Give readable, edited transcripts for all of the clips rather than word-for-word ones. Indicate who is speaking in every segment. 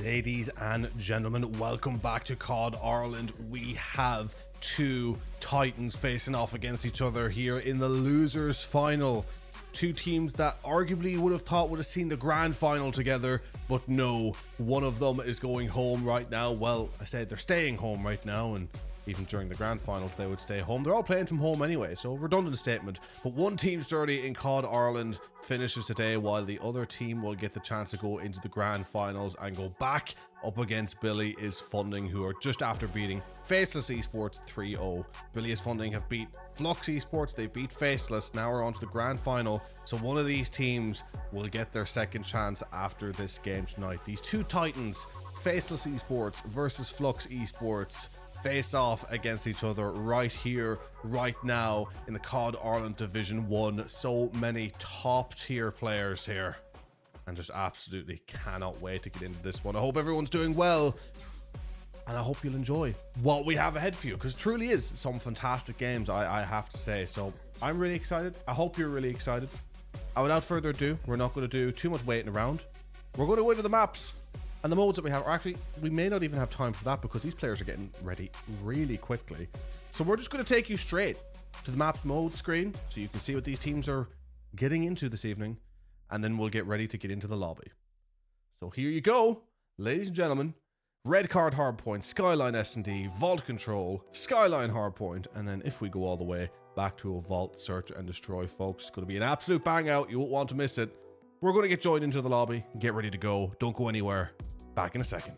Speaker 1: Ladies and gentlemen, welcome back to COD Ireland. We have two titans facing off against each other here in the losers final. Two teams that arguably would have thought would have seen the grand final together, but no, one of them is going home right now. Well, I said they're staying home right now, and even during the grand finals they would stay home. They're all playing from home anyway, so redundant statement. But one team's journey in COD Ireland finishes today, while the other team will get the chance to go into the grand finals and go back up against Billy is Funding, who are just after beating Faceless Esports 3-0. Billy is Funding have beat Fluxx Esports, they've beat Faceless, now we're on to the grand final. So one of these teams will get their second chance after this game tonight. These two titans, Faceless Esports versus Fluxx Esports, face off against each other right here, right now in the COD Ireland Division 1. So many top tier players here, and just absolutely cannot wait to get into this one. I hope everyone's doing well, and I hope you'll enjoy what we have ahead for you, because it truly is some fantastic games, I have to say. So I'm really excited. I hope you're really excited. And without further ado, we're not going to do too much waiting around. We're going to go into the maps and the modes that we have. Or actually, we may not even have time for that, because these players are getting ready really quickly. So we're just going to take you straight to the maps mode screen so you can see what these teams are getting into this evening, and then we'll get ready to get into the lobby. So here you go, ladies and gentlemen. Red Card Hardpoint, Skyline S&D, Vault Control, Skyline Hardpoint, and then if we go all the way back to a Vault Search and Destroy, folks, it's going to be an absolute bang out. You won't want to miss it. We're going to get joined into the lobby and get ready to go. Don't go anywhere. Back in a second.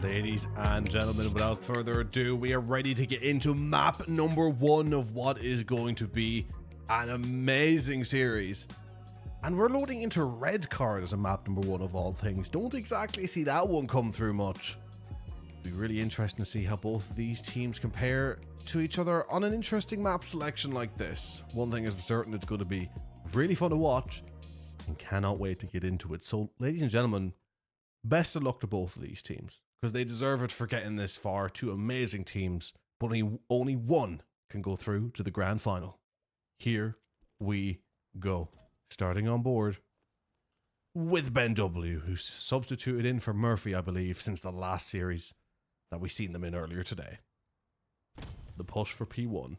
Speaker 1: Ladies and gentlemen, without further ado, we are ready to get into map number 1 of what is going to be an amazing series. And we're loading into red card as a map number 1 of all things. Don't exactly see that one come through much. It'll be really interesting to see how both of these teams compare to each other on an interesting map selection like this. One thing is for certain, it's going to be really fun to watch and cannot wait to get into it. So, ladies and gentlemen, best of luck to both of these teams, because they deserve it for getting this far. Two amazing teams, but only one can go through to the grand final. Here we go. Starting on board with Ben W, who's substituted in for Murphy, I believe, since the last series that we seen them in earlier today. The push for P1.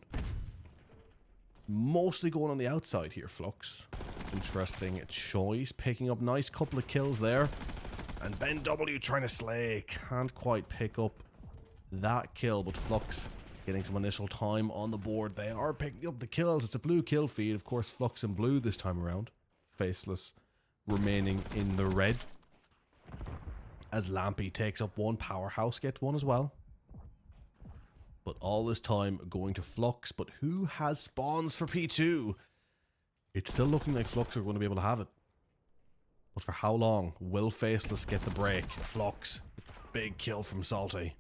Speaker 1: Mostly going on the outside here, Fluxx. Interesting choice. Picking up nice couple of kills there. And Ben W trying to slay. Can't quite pick up that kill, but Fluxx getting some initial time on the board. They are picking up the kills. It's a blue kill feed. Of course, Fluxx in blue this time around. Faceless remaining in the red. As Lampy takes up one. Powerhouse gets one as well. But all this time going to Fluxx. But who has spawns for P2? It's still looking like Fluxx are going to be able to have it. But for how long will Faceless get the break? Fluxx, big kill from Salty.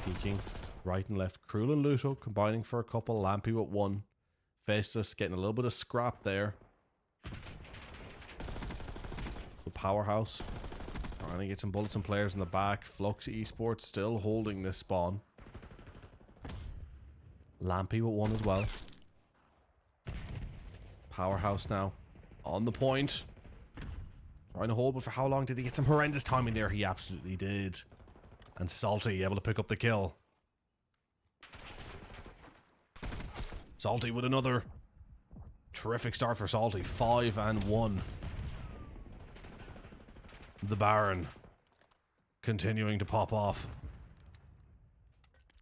Speaker 1: Peeking right and left. Cruel and Luto combining for a couple. Lampy with one. Faceless getting a little bit of scrap there. So Powerhouse trying to get some bullets and players in the back. Fluxx Esports still holding this spawn. Lampy with one as well. Powerhouse now on the point. Trying to hold, but for how long did he get some horrendous timing there? He absolutely did. And Salty able to pick up the kill. Salty with another terrific start for Salty. 5-1. The Baron continuing to pop off.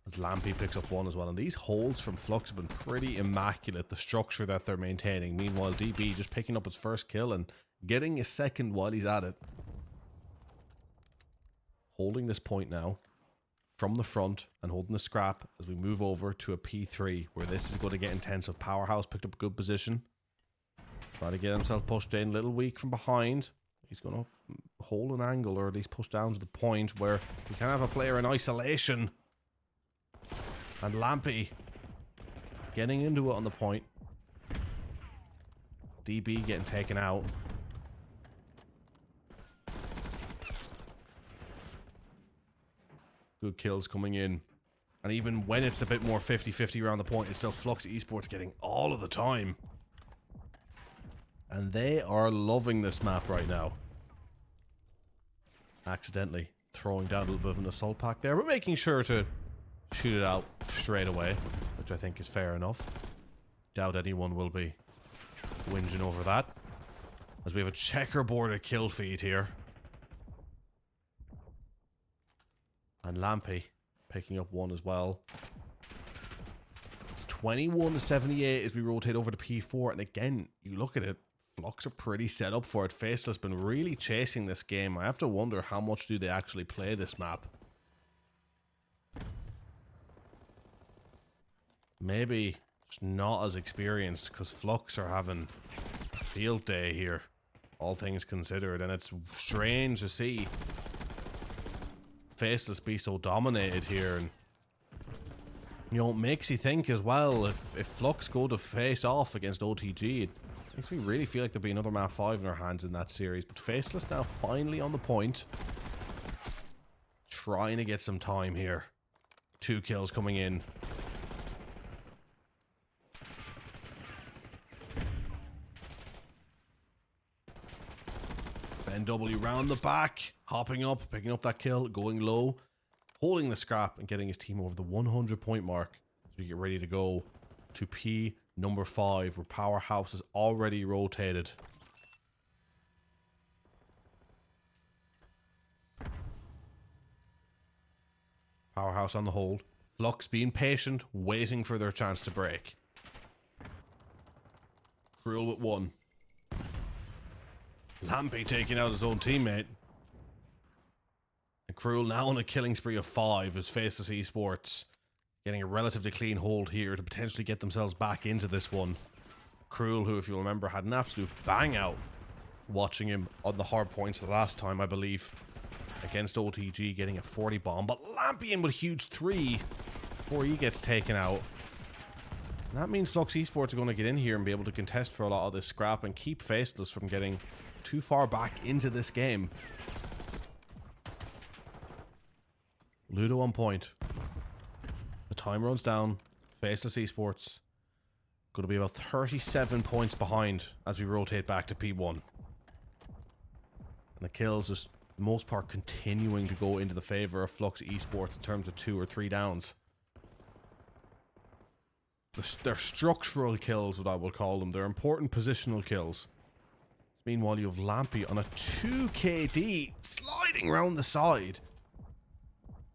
Speaker 1: As Lampy picks up one as well. And these holds from Fluxx have been pretty immaculate, the structure that they're maintaining. Meanwhile, DB just picking up his first kill and getting a second while he's at it. Holding this point now from the front and holding the scrap as we move over to a P3 where this is going to get intense. With Powerhouse picked up a good position. Trying to get himself pushed in, a little weak from behind. He's going to hold an angle or at least push down to the point where we can have a player in isolation. And Lampy getting into it on the point. DB getting taken out. Good kills coming in. And even when it's a bit more 50-50 around the point, it's still Fluxx Esports getting all of the time. And they are loving this map right now. Accidentally throwing down a little bit of an assault pack there, but making sure to shoot it out straight away, which I think is fair enough. Doubt anyone will be whinging over that. As we have a checkerboarded kill feed here. And Lampy picking up one as well. It's 21-78 as we rotate over to P4. And again, you look at it, Fluxx are pretty set up for it. Faceless been really chasing this game. I have to wonder how much do they actually play this map. Maybe just not as experienced, because Fluxx are having a field day here, all things considered. And it's strange to see Faceless be so dominated here. And you know, it makes you think as well, if Fluxx go to face off against OTG, it makes me really feel like there'll be another map 5 in our hands in that series. But Faceless now finally on the point, trying to get some time here. 2 kills coming in. NW round the back, hopping up, picking up that kill, going low, holding the scrap and getting his team over the 100 point mark as we get ready to go to P number 5, where Powerhouse is already rotated. Powerhouse on the hold. Fluxx being patient, waiting for their chance to break. Cruel with 1. Lampy taking out his own teammate. And Cruel now on a killing spree of 5 as Faceless Esports getting a relatively clean hold here to potentially get themselves back into this one. Cruel, who if you remember had an absolute bang out watching him on the hard points the last time, I believe, against OTG, getting a 40 bomb. But Lampy in with a huge 3 before he gets taken out. And that means Fluxx Esports are going to get in here and be able to contest for a lot of this scrap and keep Faceless from getting too far back into this game. Ludo on point. The time runs down. Faceless Esports going to be about 37 points behind as we rotate back to P1. And the kills is, for the most part, continuing to go into the favor of Fluxx Esports in terms of 2 or 3 downs. They're structural kills, what I will call them. They're important positional kills. Meanwhile, you have Lampy on a 2 KD, sliding around the side.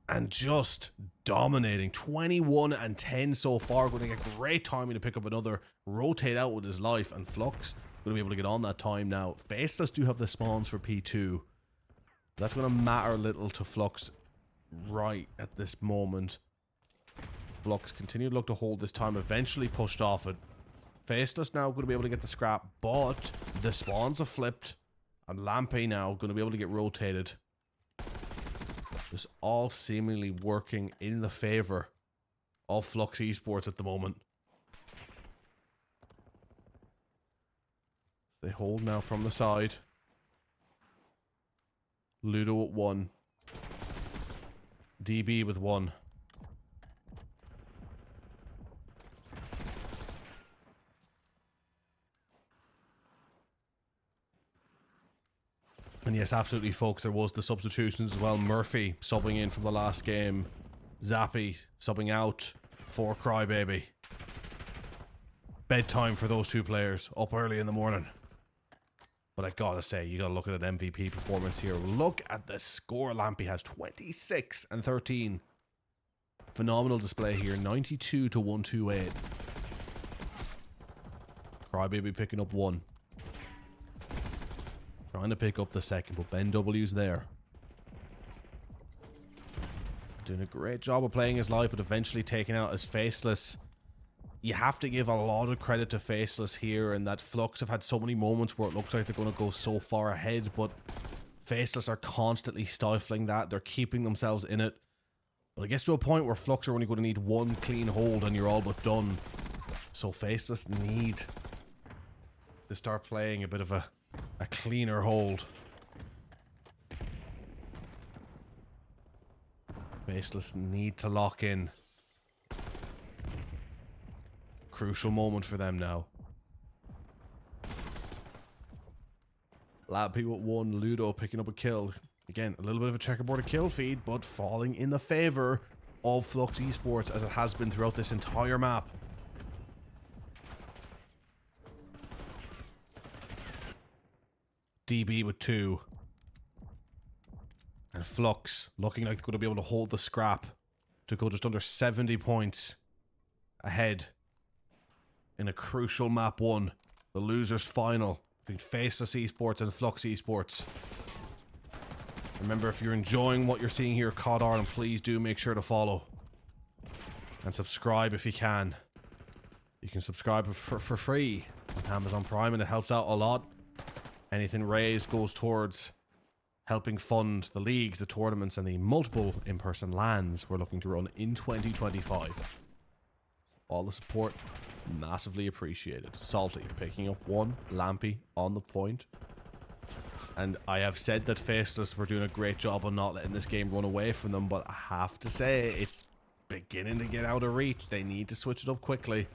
Speaker 1: And just dominating. 21 and 10 so far. Going to get great timing to pick up another. Rotate out with his life. And Fluxx going to be able to get on that time now. Faceless do have the spawns for P2. That's going to matter little to Fluxx right at this moment. Fluxx continue to look to hold this time. Eventually pushed off it. Faceless now going to be able to get the scrap, but the spawns have flipped, and Lampy now going to be able to get rotated. Just all seemingly working in the favor of Fluxx Esports at the moment. They hold now from the side. Ludo at 1. DB with 1. And yes, absolutely, folks, there was the substitutions as well. Murphy subbing in from the last game. Zappy subbing out for Crybaby. Bedtime for those 2 players, up early in the morning. But I gotta say, you gotta look at an MVP performance here. Look at the score Lampy has, 26 and 13. Phenomenal display here, 92 to 128. Crybaby picking up 1. Trying to pick up the second, but Ben W's there. Doing a great job of playing his life, but eventually taking out as Faceless. You have to give a lot of credit to Faceless here, and that Fluxx have had so many moments where it looks like they're going to go so far ahead, but Faceless are constantly stifling that. They're keeping themselves in it. But it gets to a point where Fluxx are only going to need one clean hold and you're all but done. So Faceless need to start playing a bit of a cleaner hold. Faceless need to lock in. Crucial moment for them now. Lab P with 1, Ludo picking up a kill. Again, a little bit of a checkerboard kill feed, but falling in the favor of Fluxx Esports as it has been throughout this entire map. DB with 2. And Fluxx looking like they're going to be able to hold the scrap to go just under 70 points ahead in a crucial map 1, the losers final between Faceless Esports and Fluxx Esports. Remember, if you're enjoying what you're seeing here, COD Ireland, please do make sure to follow and subscribe if you can. You can subscribe for free with Amazon Prime, and it helps out a lot. Anything raised goes towards helping fund the leagues, the tournaments, and the multiple in-person LANs we're looking to run in 2025. All the support, massively appreciated. Salty picking up 1, Lampy on the point. And I have said that Faceless were doing a great job of not letting this game run away from them, but I have to say, it's beginning to get out of reach. They need to switch it up quickly.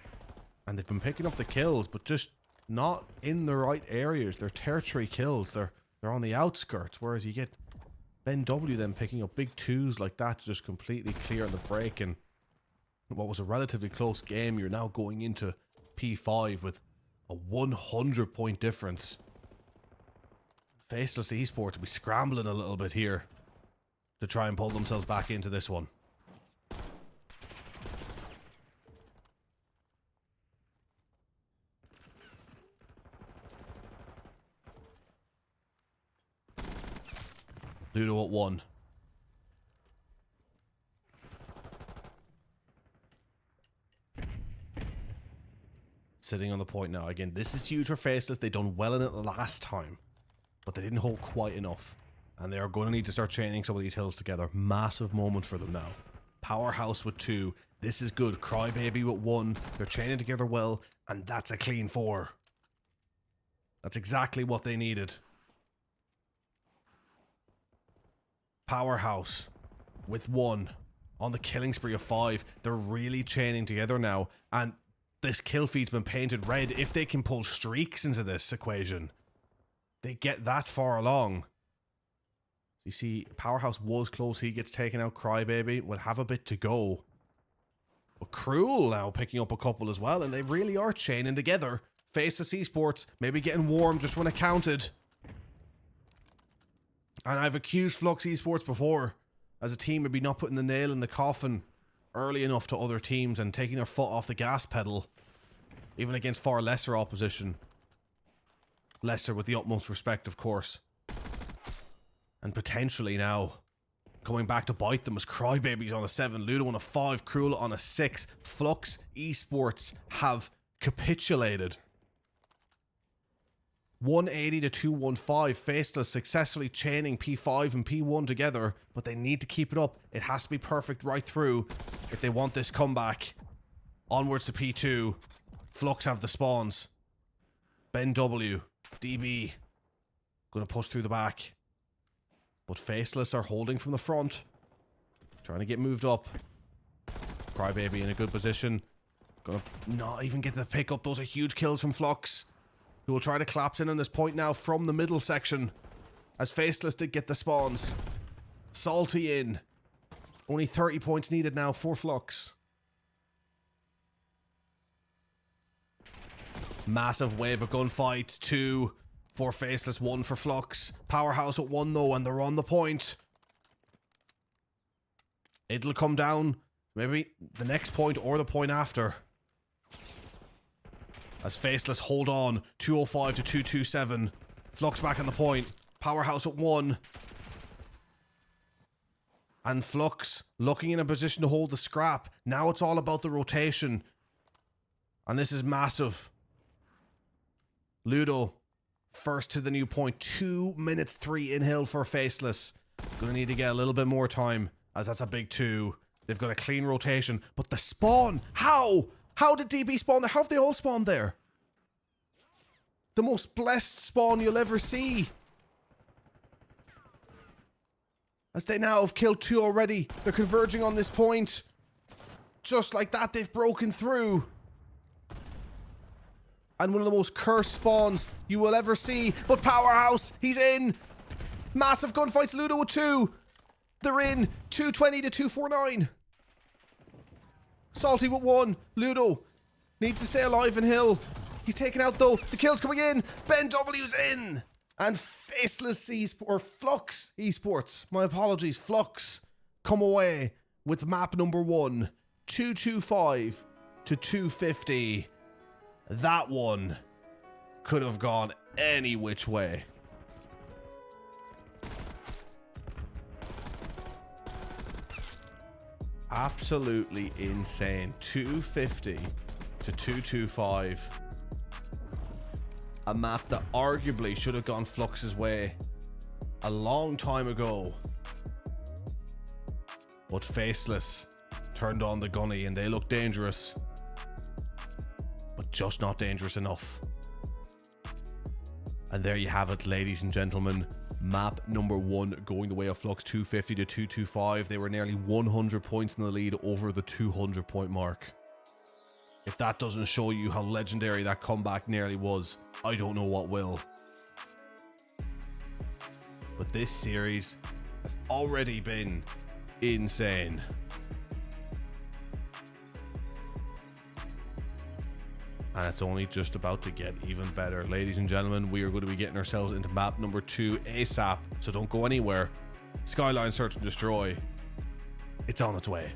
Speaker 1: And they've been picking up the kills, but just not in the right areas. They're tertiary kills. They're on the outskirts, whereas you get Ben W then picking up big 2s like that to just completely clear the break. And what was a relatively close game, you're now going into P5 with a 100 point difference. Faceless Esports will be scrambling a little bit here to try and pull themselves back into this one. Ludo at 1. Sitting on the point now. Again, this is huge for Faceless. They done well in it last time, but they didn't hold quite enough. And they are going to need to start chaining some of these hills together. Massive moment for them now. Powerhouse with 2. This is good. Crybaby with 1. They're chaining together well, and that's a clean 4. That's exactly what they needed. Powerhouse with 1 on the killing spree of 5. They're really chaining together now, and this kill feed's been painted red. If they can pull streaks into this equation, they get that far along. You see, Powerhouse was close. He gets taken out. Crybaby would have a bit to go. But Cruel now picking up a couple as well, and they really are chaining together. Faceless Esports maybe getting warm just when it counted. And I've accused Fluxx Esports before as a team maybe not putting the nail in the coffin early enough to other teams and taking their foot off the gas pedal, even against far lesser opposition. Lesser with the utmost respect, of course. And potentially now coming back to bite them as Crybaby's on a 7, Ludo on a 5, Cruel on a 6. Fluxx Esports have capitulated. 180 to 215. Faceless successfully chaining P5 and P1 together, but they need to keep it up. It has to be perfect right through if they want this comeback. Onwards to P2. Fluxx have the spawns. Ben W, DB, gonna push through the back. But Faceless are holding from the front, trying to get moved up. Crybaby in a good position. Gonna not even get the pick up. Those are huge kills from Fluxx, who will try to collapse in on this point now from the middle section, as Faceless did get the spawns. Salty in. Only 30 points needed now for Fluxx. Massive wave of gunfights. 2 for Faceless, 1 for Fluxx. Powerhouse at 1 though, and they're on the point. It'll come down maybe the next point or the point after, as Faceless hold on. 205 to 227. Fluxx back on the point. Powerhouse at 1. And Fluxx looking in a position to hold the scrap. Now it's all about the rotation. And this is massive. Ludo, first to the new point. 2 minutes 3 in hill for Faceless. Gonna need to get a little bit more time, as that's a big 2. They've got a clean rotation. But the spawn, how? How did DB spawn there? How have they all spawned there? The most blessed spawn you'll ever see. As they now have killed 2 already. They're converging on this point. Just like that, they've broken through. And one of the most cursed spawns you will ever see. But Powerhouse, he's in. Massive gunfights, Ludo with 2. They're in. 220 to 249. Salty with 1. Ludo needs to stay alive in hill. He's taken out though. The kill's coming in. Ben W's in. And Faceless Esports, or Fluxx Esports, my apologies, Fluxx, come away with map number 1, 225 to 250. That one could have gone any which way. Absolutely insane. 250 to 225. A map that arguably should have gone Fluxx's way a long time ago. But Faceless turned on the gunny and they look dangerous. But just not dangerous enough. And there you have it, ladies and gentlemen. Map number 1 going the way of Fluxx, 250 to 225. They were nearly 100 points in the lead over the 200 point mark. If that doesn't show you how legendary that comeback nearly was, I don't know what will. But this series has already been insane. And it's only just about to get even better. Ladies and gentlemen, we are going to be getting ourselves into map number 2 ASAP. So don't go anywhere. Skyline Search and Destroy. It's on its way.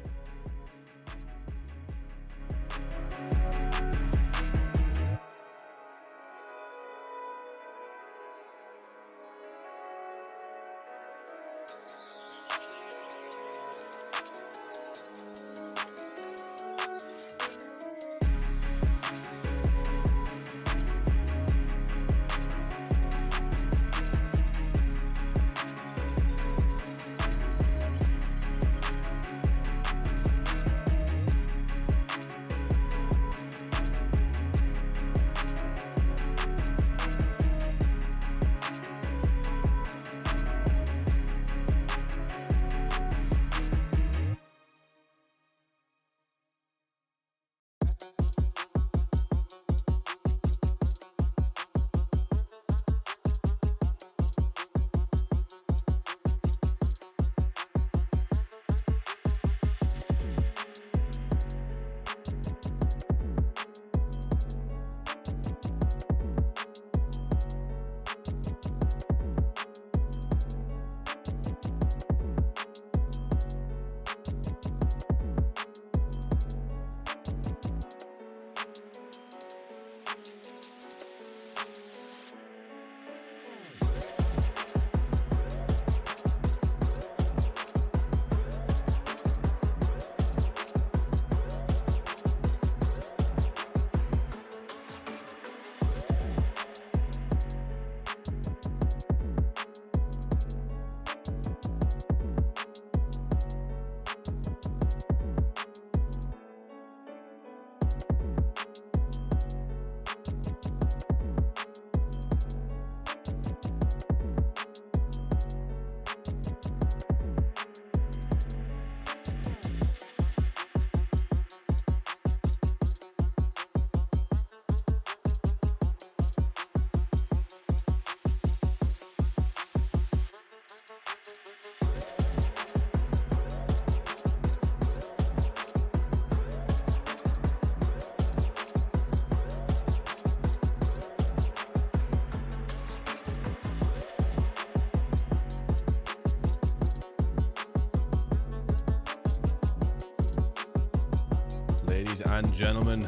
Speaker 1: Ladies and gentlemen,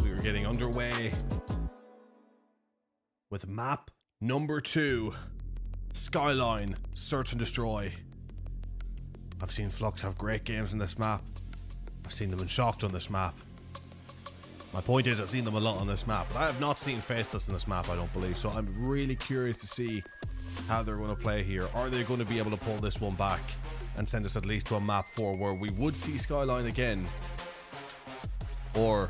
Speaker 1: we are getting underway with map Number 2, Skyline, Search and Destroy. I've seen Fluxx have great games on this map. I've seen them in Shocked on this map. My point is, I've seen them a lot on this map, but I have not seen Faceless on this map, I don't believe. So I'm really curious to see how they're going to play here. Are they going to be able to pull this one back and send us at least to a map 4 where we would see Skyline again? Or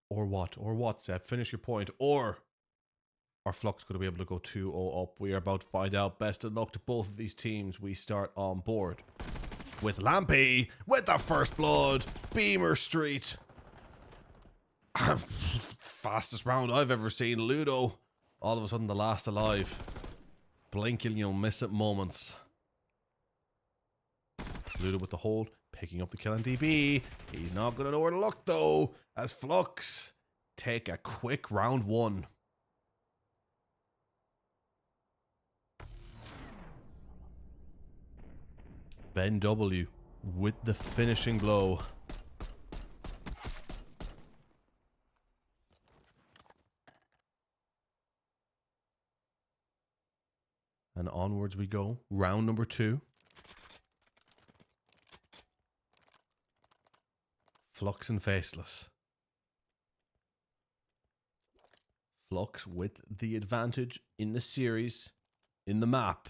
Speaker 1: what? Or what, Seth? Finish your point. Or are Fluxx going to be able to go 2-0 up? We are about to find out. Best of luck to both of these teams. We start on board with Lampy with the first blood. Beamer Street. Fastest round I've ever seen. Ludo, all of a sudden the last alive. Blink and you'll miss it moments. Ludo with the hold, picking up the kill on DB. He's not going to know where to look though, as Fluxx take a quick round 1. Ben W with the finishing blow. And onwards we go. Round number 2. Fluxx and Faceless. Fluxx with the advantage in the series, in the map.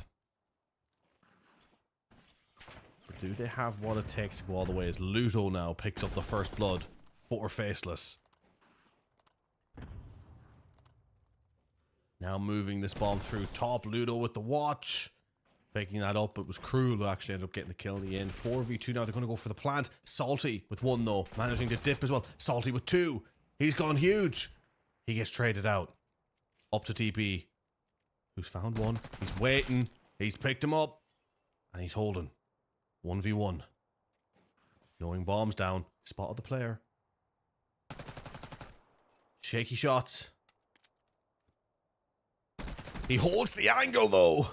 Speaker 1: But do they have what it takes to go all the way as Ludo now picks up the first blood for Faceless? Now moving this bomb through top. Ludo with the watch. Picking that up. It was Cruel who actually ended up getting the kill in the end. 4v2 now. They're going to go for the plant. Salty with 1 though. Managing to dip as well. Salty with 2. He's gone huge. He gets traded out. Up to TP. Who's found 1. He's waiting. He's picked him up. And he's holding. 1v1. Knowing bombs down. Spotted the player. Shaky shots. He holds the angle though.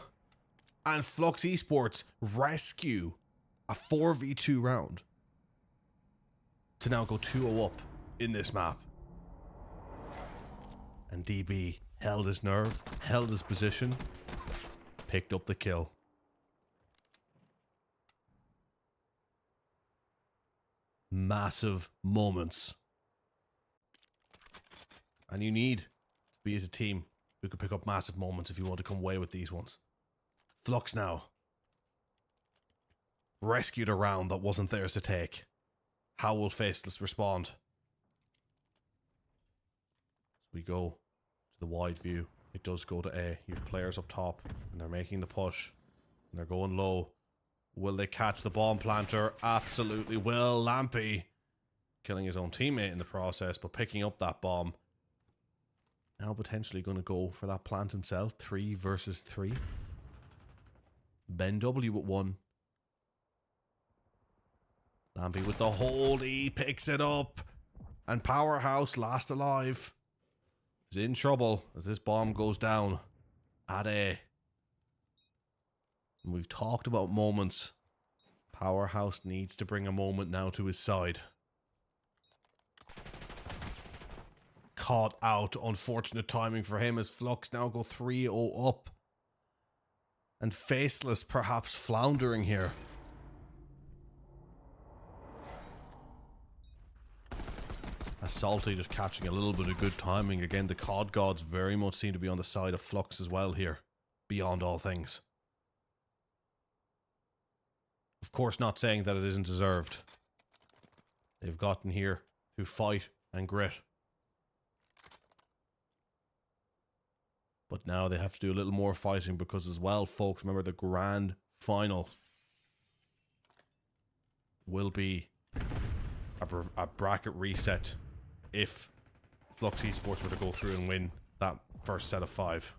Speaker 1: And Fluxx Esports rescue a 4v2 round to now go 2-0 up in this map. And DB held his nerve, held his position, picked up the kill. Massive moments. And you need to be as a team who can pick up massive moments if you want to come away with these ones. Fluxx now rescued a round that wasn't theirs to take. How will Faceless respond? We go to the wide view. It does go to A. You have players up top and they're making the push and they're going low. Will they catch the bomb planter? Absolutely will. Lampy killing his own teammate in the process, but picking up that bomb. Now potentially going to go for that plant himself. 3 versus 3. Ben W with 1. Lampy with the hold. He picks it up. And Powerhouse, last alive, is in trouble as this bomb goes down at A. And we've talked about moments. Powerhouse needs to bring a moment now to his side. Caught out. Unfortunate timing for him as Fluxx now go 3-0 up. And Faceless perhaps floundering here. As Salty just catching a little bit of good timing. Again, the COD gods very much seem to be on the side of Fluxx as well here. Beyond all things. Of course, not saying that it isn't deserved. They've gotten here through fight and grit. But now they have to do a little more fighting because as well, folks, remember the grand final will be a bracket reset if Fluxx Esports were to go through and win that first set of 5.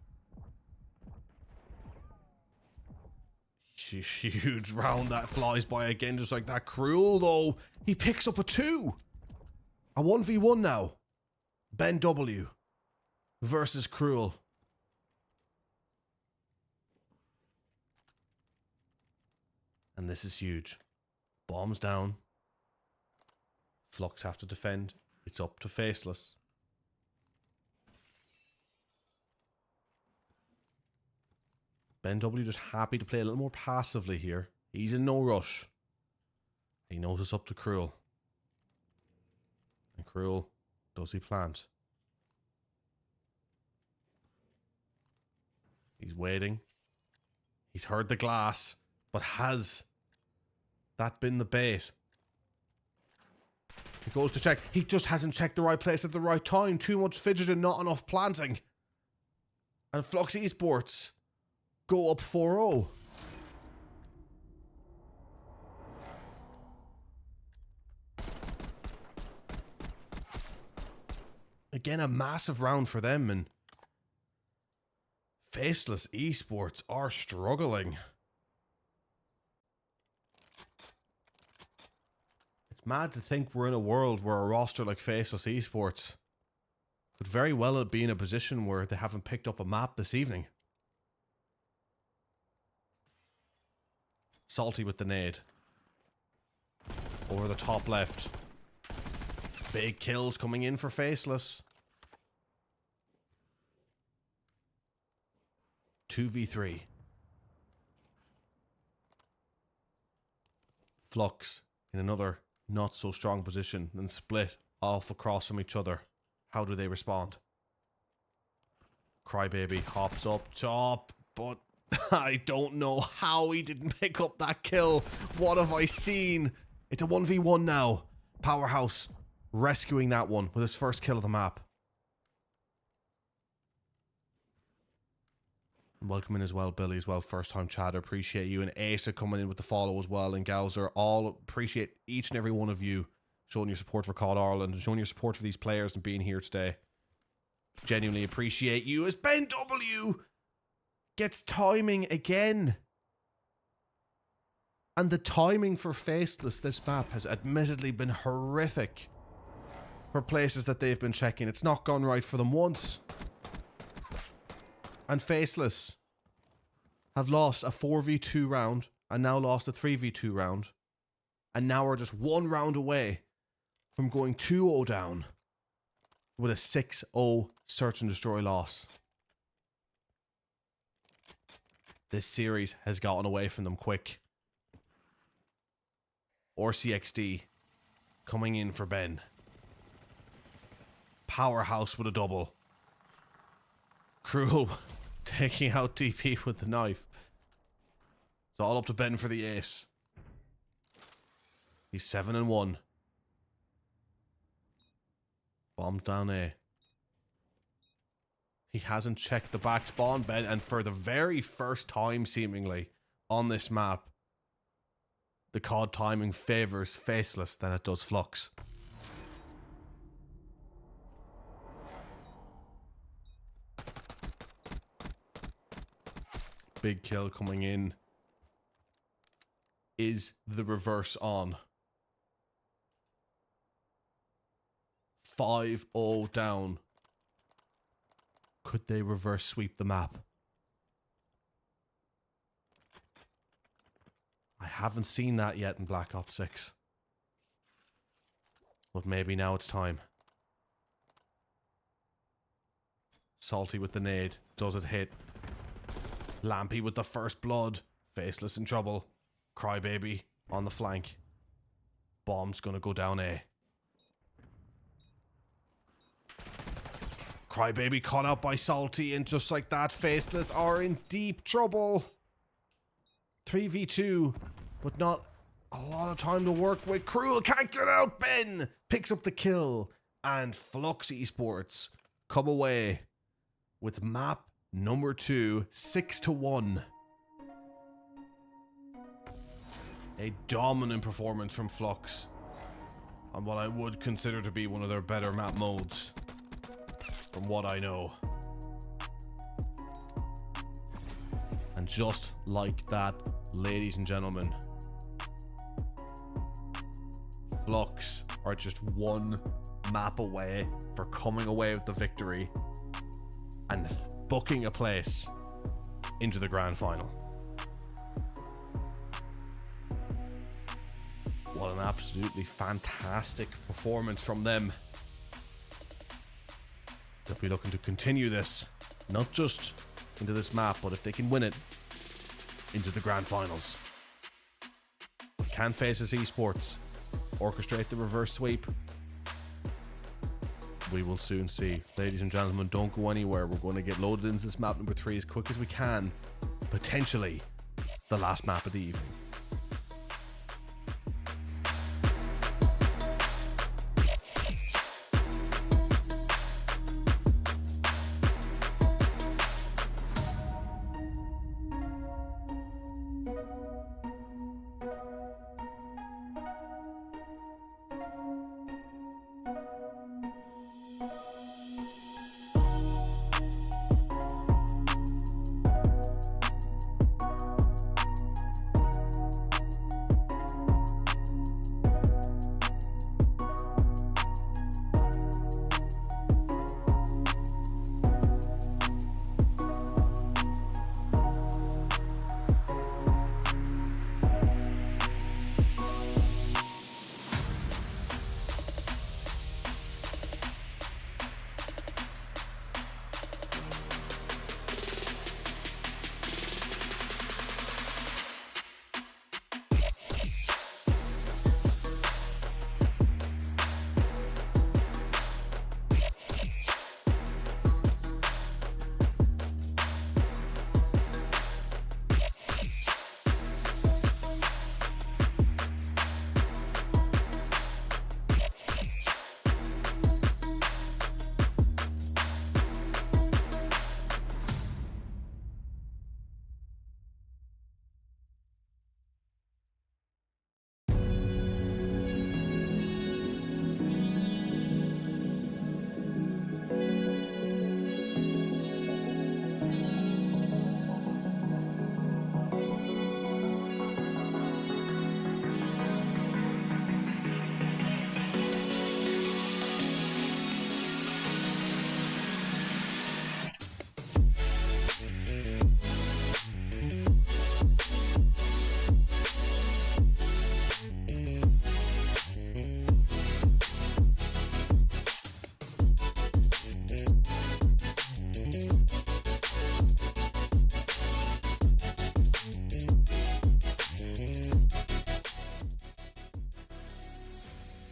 Speaker 1: Huge round that flies by again, just like that. Cruel though, he picks up a 2. A 1v1 now. Ben W versus Cruel. And this is huge. Bombs down. Fluxx have to defend. It's up to Faceless. Ben W just happy to play a little more passively here. He's in no rush. He knows it's up to Cruel. And Cruel, does he plant? He's waiting. He's heard the glass, but has that been the bait? He goes to check. He just hasn't checked the right place at the right time. Too much fidgeting, not enough planting. And Fluxx Esports go up 4-0. Again, a massive round for them, and Faceless Esports are struggling. It's mad to think we're in a world where a roster like Faceless Esports could very well be in a position where they haven't picked up a map this evening. Salty with the nade. Over the top left. Big kills coming in for Faceless. 2v3. Fluxx in another not so strong position and split off across from each other. How do they respond? Crybaby hops up top, but I don't know how he didn't pick up that kill. What have I seen? It's a 1v1 now. Powerhouse rescuing that one with his first kill of the map. And welcome in as well, Billy, as well. First time chatter. Appreciate you. And Asa coming in with the follow as well. And Gowser. All appreciate each and every one of you showing your support for COD Ireland and showing your support for these players and being here today. Genuinely appreciate you as Ben W gets timing again. And the timing for Faceless this map has admittedly been horrific for places that they've been checking. It's not gone right for them once. And Faceless have lost a 4v2 round and now lost a 3v2 round. And now we're just one round away from going 2-0 down with a 6-0 search and destroy loss. This series has gotten away from them quick. RCXD coming in for Ben. Powerhouse with a double. Cruel taking out DP with the knife. It's all up to Ben for the ace. He's 7-1. Bombs down A. He hasn't checked the back spawn, Ben, and for the very first time seemingly on this map, the COD timing favors Faceless than it does Fluxx. Big kill coming in. Is the reverse on? 5-0 down. Could they reverse sweep the map? I haven't seen that yet in Black Ops 6. But maybe now it's time. Salty with the nade. Does it hit? Lampy with the first blood. Faceless in trouble. Crybaby on the flank. Bomb's gonna go down A. Crybaby caught out by Salty, and just like that, Faceless are in deep trouble. 3v2, but not a lot of time to work with. Cruel can't get out. Ben picks up the kill, and Fluxx Esports come away with map number 2, 6-1. A dominant performance from Fluxx on what I would consider to be one of their better map modes, from what I know. And just like that, ladies and gentlemen, Fluxx are just one map away for coming away with the victory and booking a place into the grand final. What an absolutely fantastic performance from them. They'll be looking to continue this, not just into this map, but if they can win it, into the grand finals. Can Faceless Esports orchestrate the reverse sweep? We will soon see. Ladies and gentlemen, don't go anywhere. We're going to get loaded into this map number 3 as quick as we can. Potentially the last map of the evening.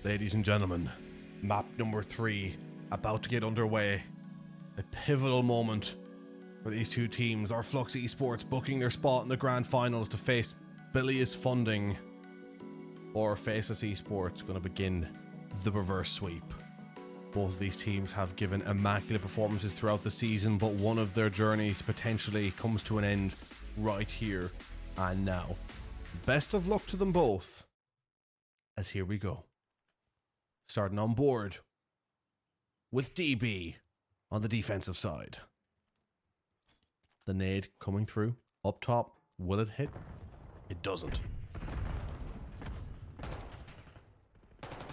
Speaker 1: Ladies and gentlemen, map number 3 about to get underway. A pivotal moment for these two teams. Our Fluxx Esports booking their spot in the grand finals to face bilious funding, or Faceless Esports going to begin the reverse sweep. Both of these teams have given immaculate performances throughout the season, but one of their journeys potentially comes to an end right here and now. Best of luck to them both, as here we go. Starting on board with DB on the defensive side. The nade coming through up top. Will it hit? It doesn't.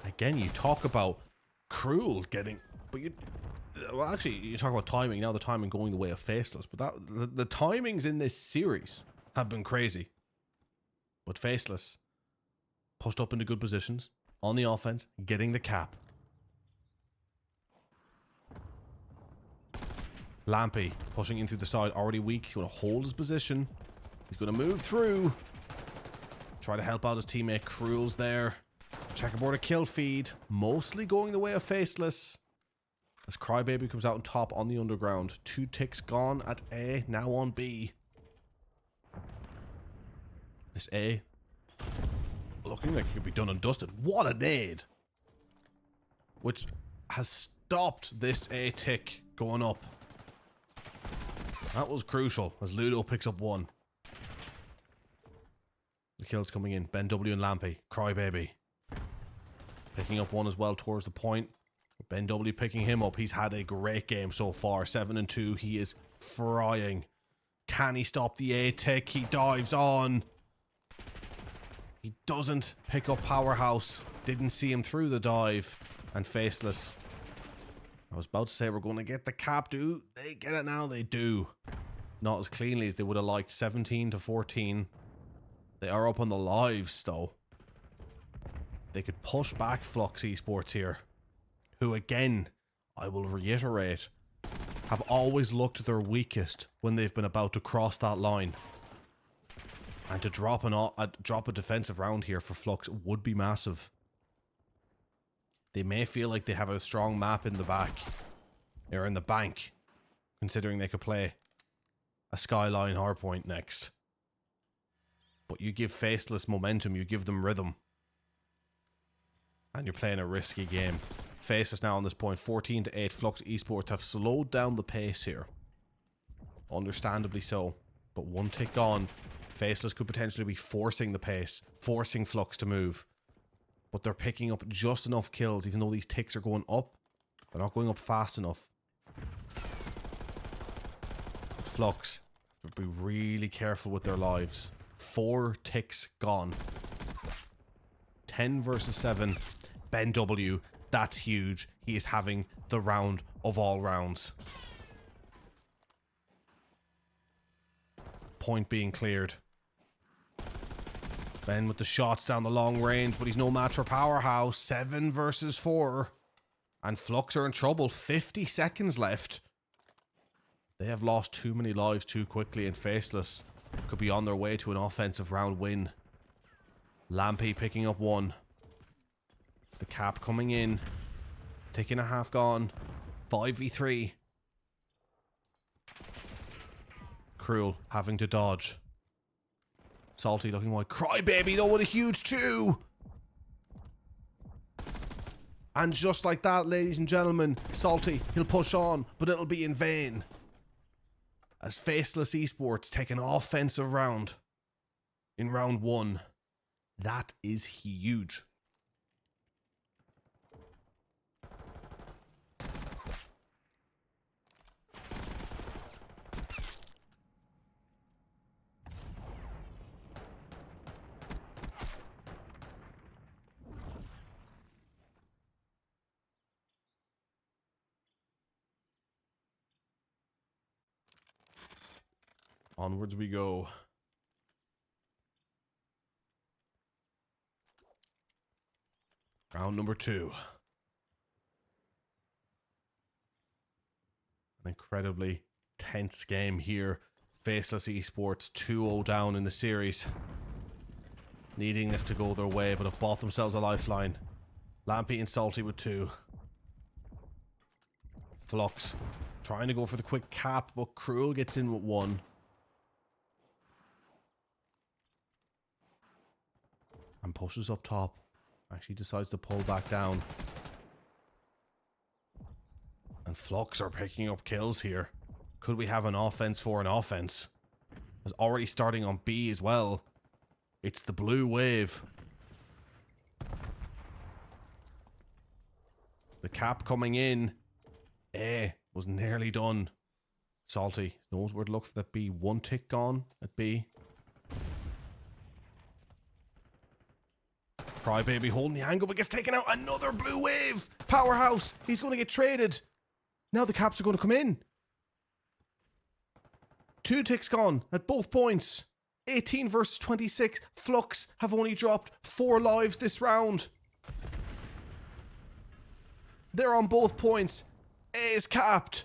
Speaker 1: Again, you talk about cruel getting, but well, actually, you talk about timing. Now the timing going the way of Faceless, but the timings in this series have been crazy. But Faceless pushed up into good positions on the offense, getting the cap. Lampy pushing in through the side, already weak. He's going to hold his position. He's going to move through. Try to help out his teammate. Cruel's there. Checkerboard a kill feed. Mostly going the way of Faceless, as Crybaby comes out on top on the underground. 2 ticks gone at A, now on B. This A looking like it could be done and dusted. What a nade! Which has stopped this A tick going up. That was crucial as Ludo picks up 1. The kills coming in. Ben W and Lampy. Crybaby picking up 1 as well towards the point. Ben W picking him up. He's had a great game so far. 7 and 2. He is frying. Can he stop the A tick? He dives on. He doesn't pick up Powerhouse. Didn't see him through the dive. And Faceless, I was about to say we're going to get the cap. Do they get it now? They do. Not as cleanly as they would have liked. 17 to 14. They are up on the lives though. They could push back Fluxx Esports here, who again, I will reiterate, have always looked their weakest when they've been about to cross that line. And to drop a defensive round here for Fluxx would be massive. They may feel like they have a strong map in the back. Or in the bank. Considering they could play a Skyline hardpoint next. But you give Faceless momentum, you give them rhythm. And you're playing a risky game. Faceless now on this point, 14-8. Fluxx Esports have slowed down the pace here. Understandably so. But one tick gone. Faceless could potentially be forcing the pace. Forcing Fluxx to move. But they're picking up just enough kills, even though these ticks are going up. They're not going up fast enough. Fluxx have to be really careful with their lives. 4 ticks gone. 10 versus 7. Ben W. That's huge. He is having the round of all rounds. Point being cleared. Ben with the shots down the long range, but he's no match for Powerhouse. 7 versus 4. And Fluxx are in trouble. 50 seconds left. They have lost too many lives too quickly, and Faceless could be on their way to an offensive round win. Lampy picking up 1. The cap coming in. Tick and a half gone. 5v3. Cruel having to dodge. Salty looking wide. Crybaby though with a huge 2. And just like that, ladies and gentlemen, Salty, he'll push on, but it'll be in vain. As Faceless Esports take an offensive round in round 1. That is huge. Onwards we go. Round number 2. An incredibly tense game here. Faceless Esports 2-0 down in the series. Needing this to go their way, but have bought themselves a lifeline. Lampy and Salty with 2. Fluxx trying to go for the quick cap, but Cruel gets in with 1. And pushes up top. Actually decides to pull back down. And Fluxx are picking up kills here. Could we have an offense for an offense? It's already starting on B as well. It's the blue wave. The cap coming in. Was nearly done. Salty knows where to look for that B. 1 tick gone at B. Crybaby holding the angle, but gets taken out. Another blue wave. Powerhouse. He's going to get traded. Now the caps are going to come in. 2 ticks gone at both points. 18 versus 26. Fluxx have only dropped 4 lives this round. They're on both points. A is capped.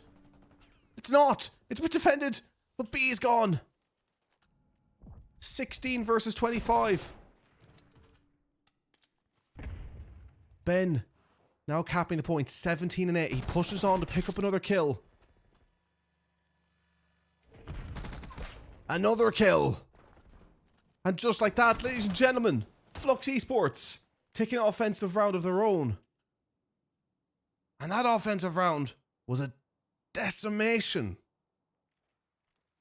Speaker 1: It's not. It's been defended, but B is gone. 16 versus 25. Ben now capping the point. 17 and 8. He pushes on to pick up another kill. Another kill. And just like that, ladies and gentlemen, Fluxx Esports taking an offensive round of their own. And that offensive round was a decimation.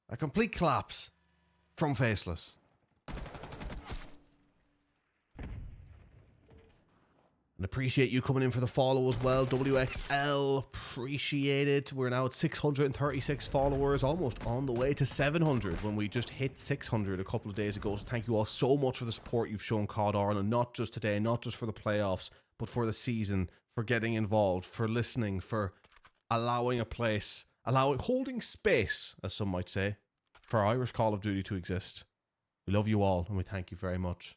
Speaker 1: A complete collapse from Faceless. And appreciate you coming in for the follow as well. WXL, appreciate it. We're now at 636 followers, almost on the way to 700 when we just hit 600 a couple of days ago. So thank you all so much for the support you've shown COD Ireland, not just today, not just for the playoffs, but for the season, for getting involved, for listening, for allowing a place, holding space, as some might say, for Irish Call of Duty to exist. We love you all and we thank you very much.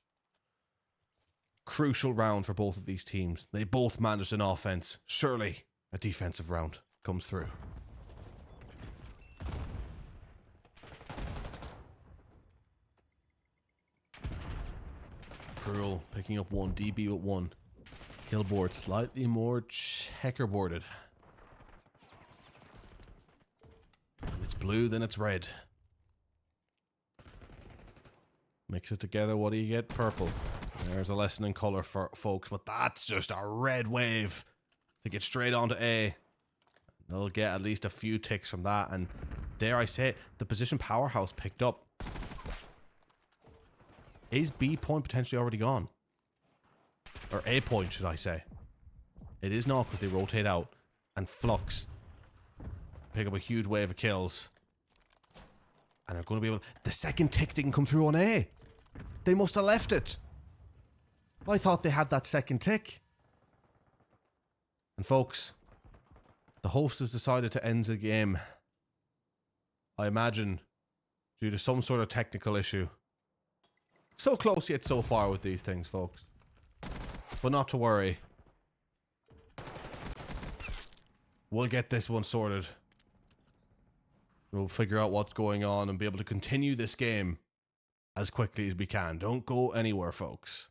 Speaker 1: Crucial round for both of these teams. They both managed an offense. Surely a defensive round comes through. Cruel picking up one. DB with one. Kill board slightly more checkerboarded. If it's blue, then it's red. Mix it together, what do you get? Purple. There's a lesson in color for folks, but that's just a red wave to get straight onto A. They'll get at least a few ticks from that, and dare I say it, the position powerhouse picked up. Is B point potentially already gone? Or A point, should I say. It is not, because they rotate out, and Fluxx pick up a huge wave of kills. And they're going to be able... The second tick didn't come through on A. They must have left it. I thought they had that second tick. And folks, the host has decided to end the game. I imagine due to some sort of technical issue. So close yet so far with these things, folks. But not to worry. We'll get this one sorted. We'll figure out what's going on and be able to continue this game as quickly as we can. Don't go anywhere, folks.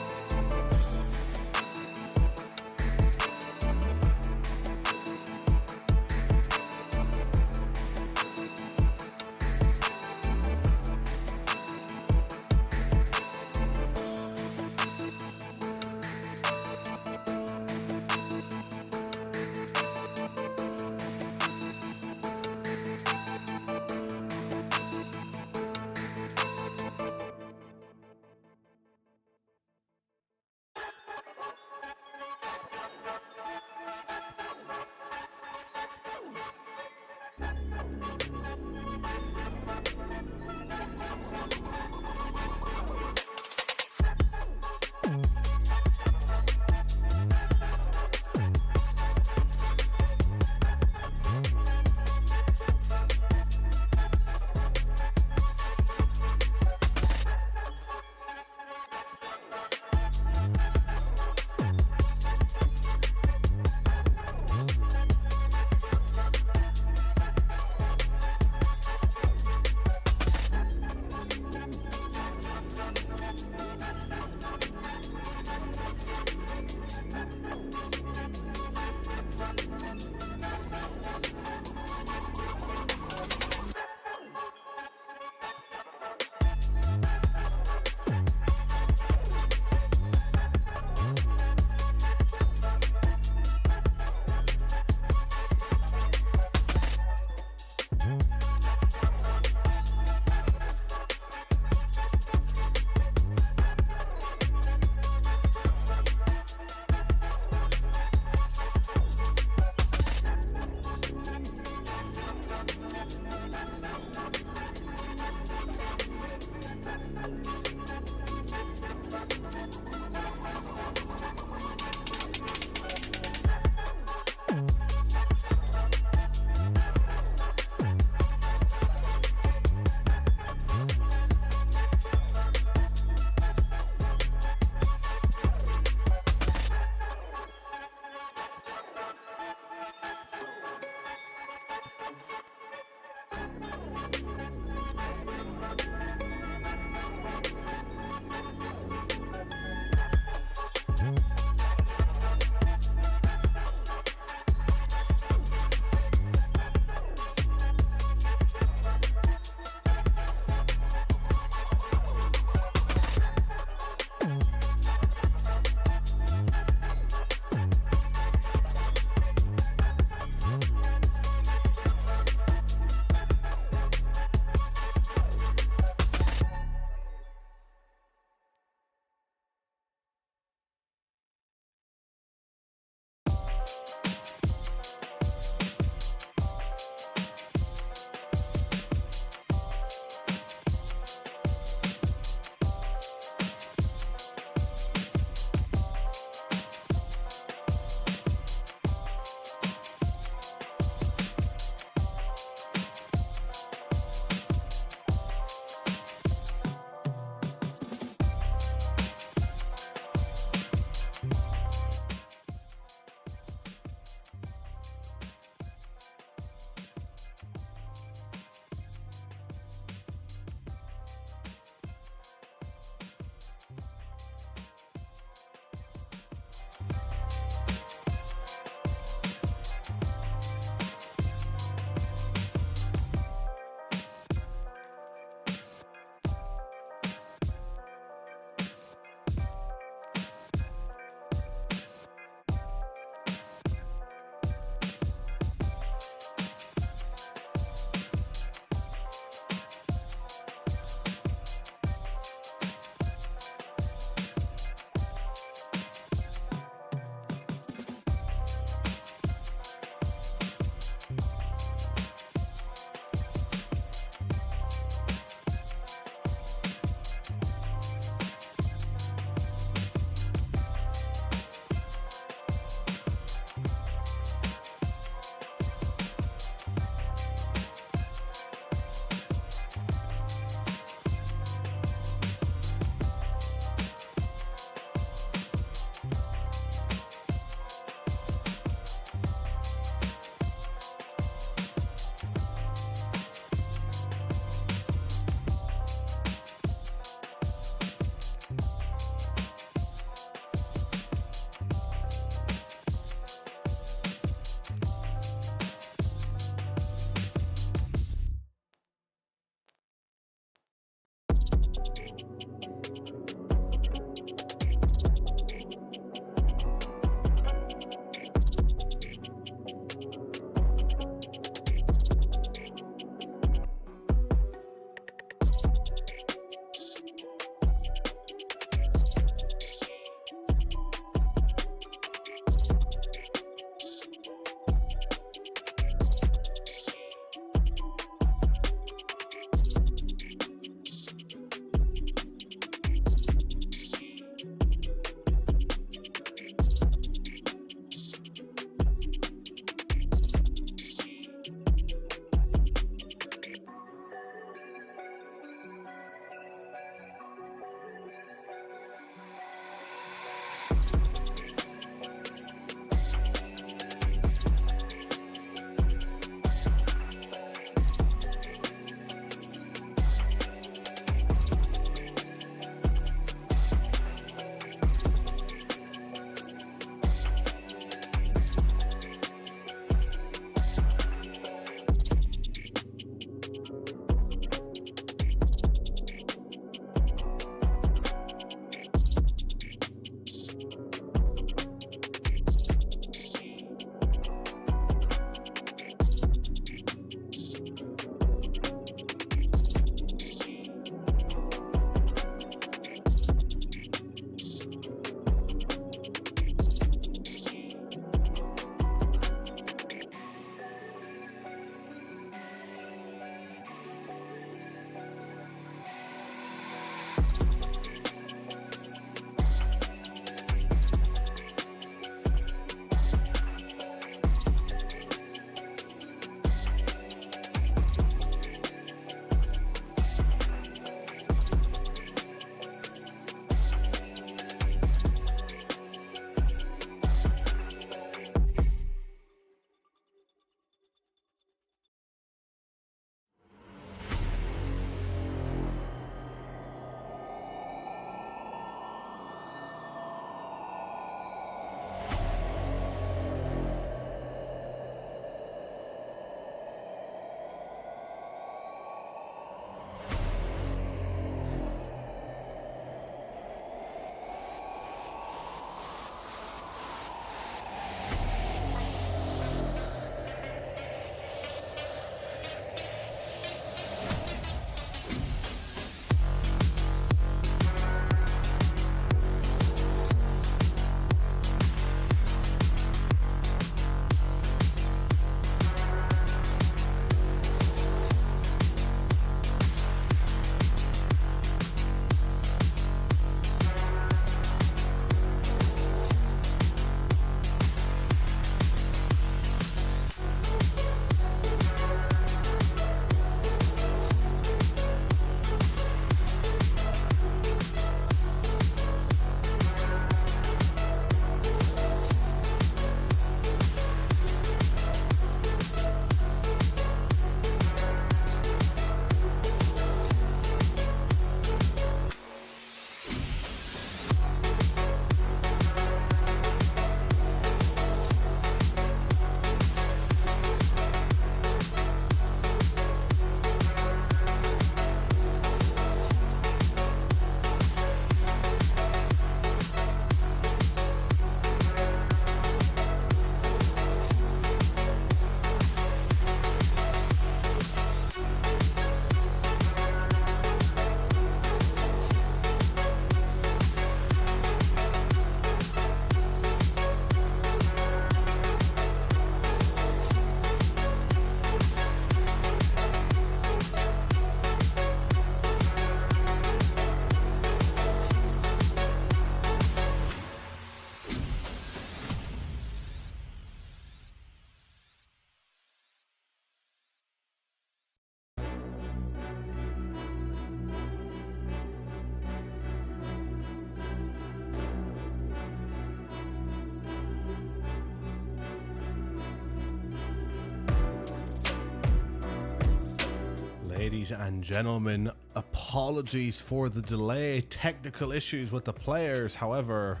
Speaker 1: Ladies and gentlemen, apologies for the delay, technical issues with the players. However,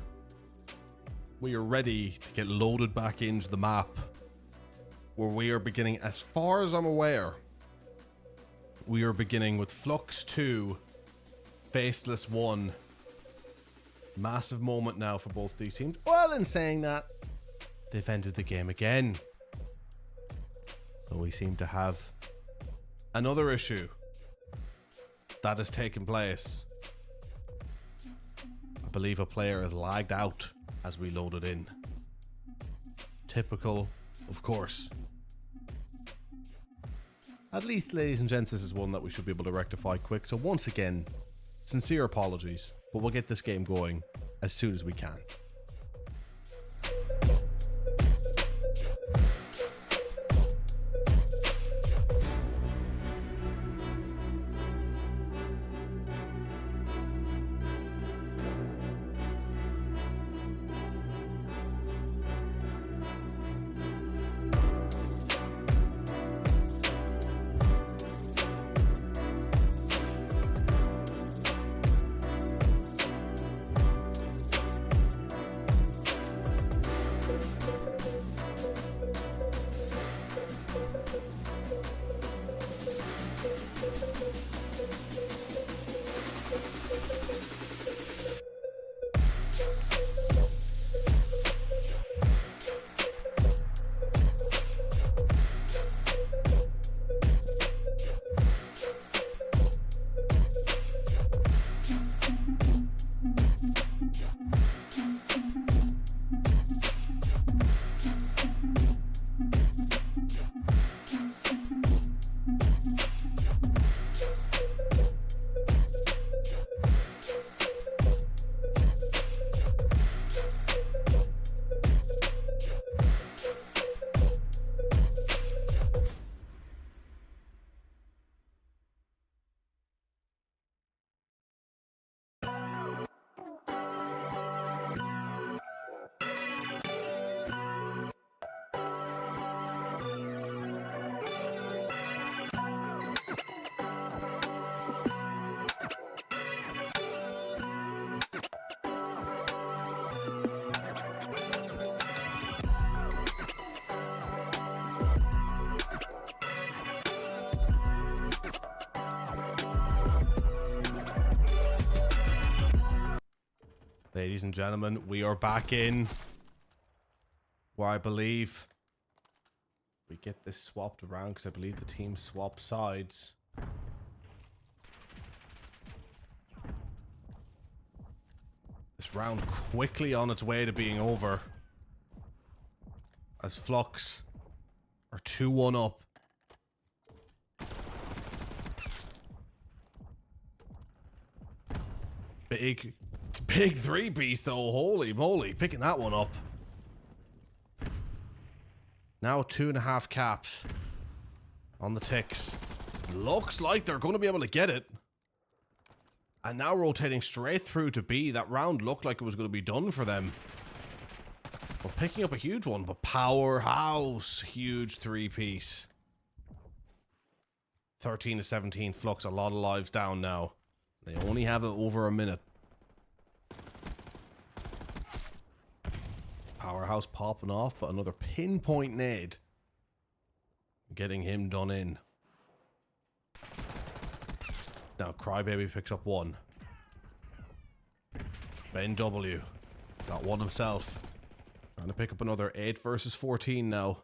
Speaker 1: we are ready to get loaded back into the map, where we are beginning, as far as I'm aware, we are beginning with Fluxx 2, Faceless 1. Massive moment now for both these teams. Well, in saying that, they've ended the game again. So we seem to have another issue that has taken place. I believe a player has lagged out as we load it in. Typical, of course. At least, ladies and gents, this is one that we should be able to rectify quick. So once again, sincere apologies, but we'll get this game going as soon as we can. Ladies and gentlemen, we are back in where I believe we get this swapped around, because I believe the team swap sides. This round quickly on its way to being over, as Fluxx are 2-1 up. Big 3-piece though, holy moly, picking that one up. Now 2.5 caps on the ticks. Looks like they're going to be able to get it. And now rotating straight through to B. That round looked like it was going to be done for them. But picking up a huge one, but powerhouse, huge 3-piece. 13-17, Fluxx, a lot of lives down now. They only have it over a minute. Powerhouse popping off, but another pinpoint nade. Getting him done in. Now Crybaby picks up one. Ben W got one himself. Trying to pick up another. 8 versus 14 now.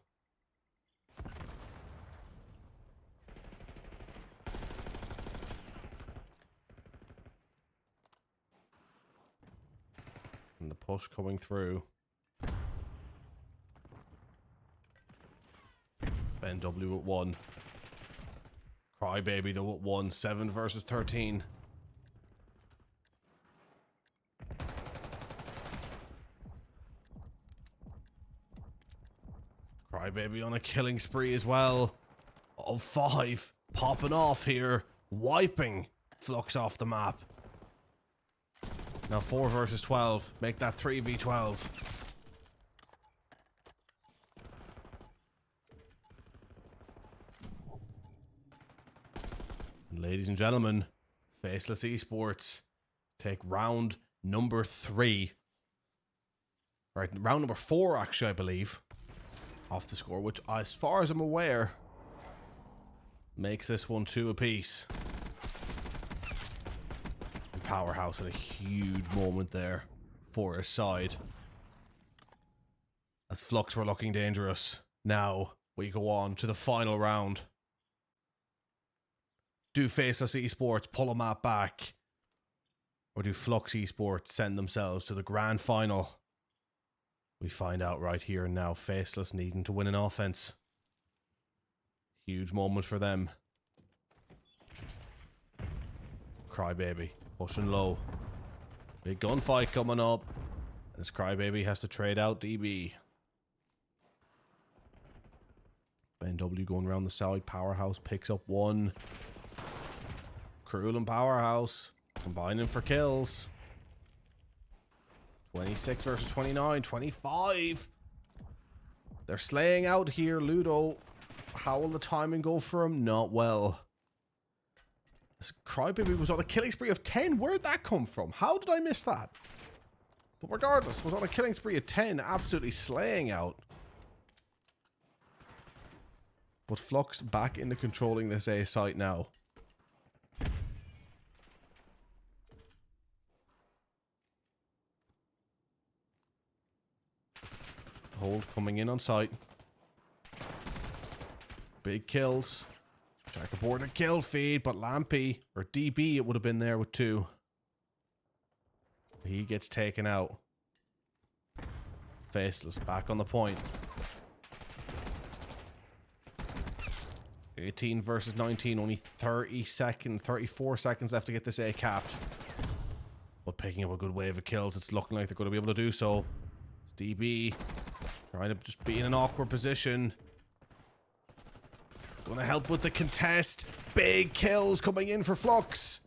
Speaker 1: And the push coming through. Ben W at 1. Crybaby though at 1. 7 versus 13. Crybaby on a killing spree as well. Of 5. Popping off here. Wiping Fluxx off the map. Now 4 versus 12. Make that 3v12. Ladies and gentlemen, Faceless Esports take round number 3. Right, round number 4 actually, I believe. Off the score, which as far as I'm aware, makes this one 2 apiece. And Powerhouse had a huge moment there for his side. As Fluxx were looking dangerous. Now we go on to the final round. Do Faceless Esports pull a map back? Or do Fluxx Esports send themselves to the grand final? We find out right here and now. Faceless needing to win an offense. Huge moment for them. Crybaby pushing low. Big gunfight coming up. And this Crybaby has to trade out DB. Ben W going around the side. Powerhouse picks up one. Cruel and Powerhouse combining for kills. 26 versus 29. 25. They're slaying out here. Ludo. How will the timing go for him? Not well. This Crybaby was on a killing spree of 10. Where'd that come from? How did I miss that? But regardless, was on a killing spree of 10. Absolutely slaying out. But Fluxx back into controlling this A site now. Hold coming in on site. Big kills. Checkerboard kill feed, but Lampy, or DB, it would have been there with 2. He gets taken out. Faceless back on the point. 18 versus 19, only 30 seconds, 34 seconds left to get this A capped. But picking up a good wave of kills, it's looking like they're going to be able to do so. It's DB trying to just be in an awkward position. Going to help with the contest. Big kills coming in for Fluxx.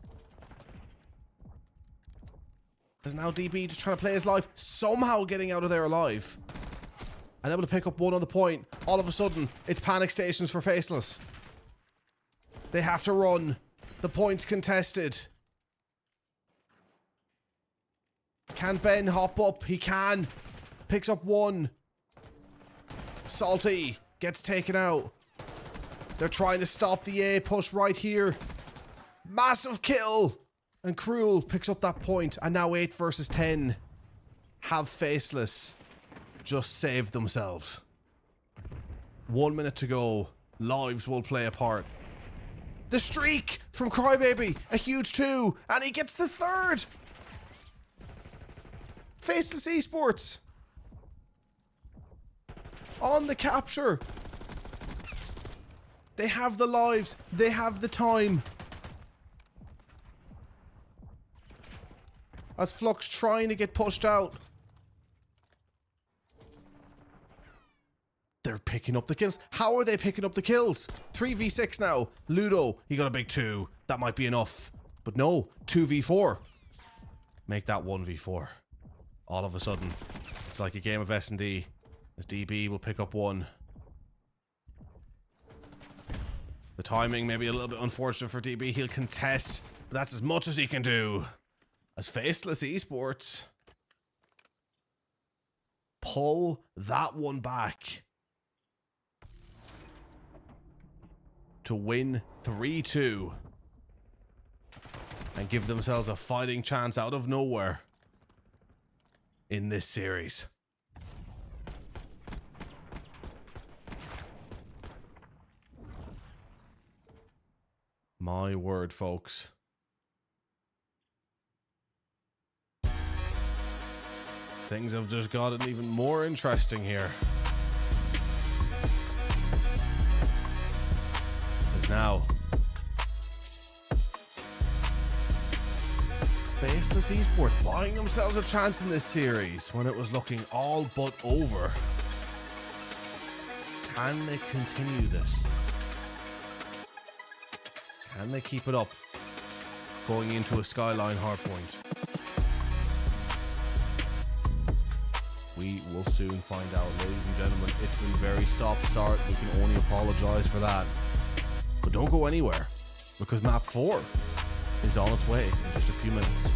Speaker 1: There's now DB just trying to play his life, somehow getting out of there alive. And able to pick up one on the point. All of a sudden, it's panic stations for Faceless. They have to run. The point's contested. Can Ben hop up? He can. Picks up one. Salty gets taken out. They're trying to stop the A push right here. Massive kill. And Cruel picks up that point. And now 8 versus 10. Have Faceless just saved themselves. 1 minute to go. Lives will play a part. The streak from Crybaby. A huge 2. And he gets the 3rd. Faceless Esports. On the capture. They have the lives. They have the time. As Fluxx trying to get pushed out. They're picking up the kills. How are they picking up the kills? 3v6 now. Ludo, he got a big 2. That might be enough. But no, 2v4. Make that 1v4. All of a sudden, it's like a game of S&D. As DB will pick up 1. The timing may be a little bit unfortunate for DB. He'll contest, but that's as much as he can do. As Faceless Esports pull that one back to win 3-2 and give themselves a fighting chance out of nowhere in this series. My word, folks. Things have just gotten even more interesting here. As now, Faceless Esports buying themselves a chance in this series when it was looking all but over. Can they continue this? Can they keep it up going into a Skyline hardpoint? We will soon find out, ladies and gentlemen. It's been very stop-start. We can only apologize for that. But don't go anywhere. because map 4 is on its way in just a few minutes.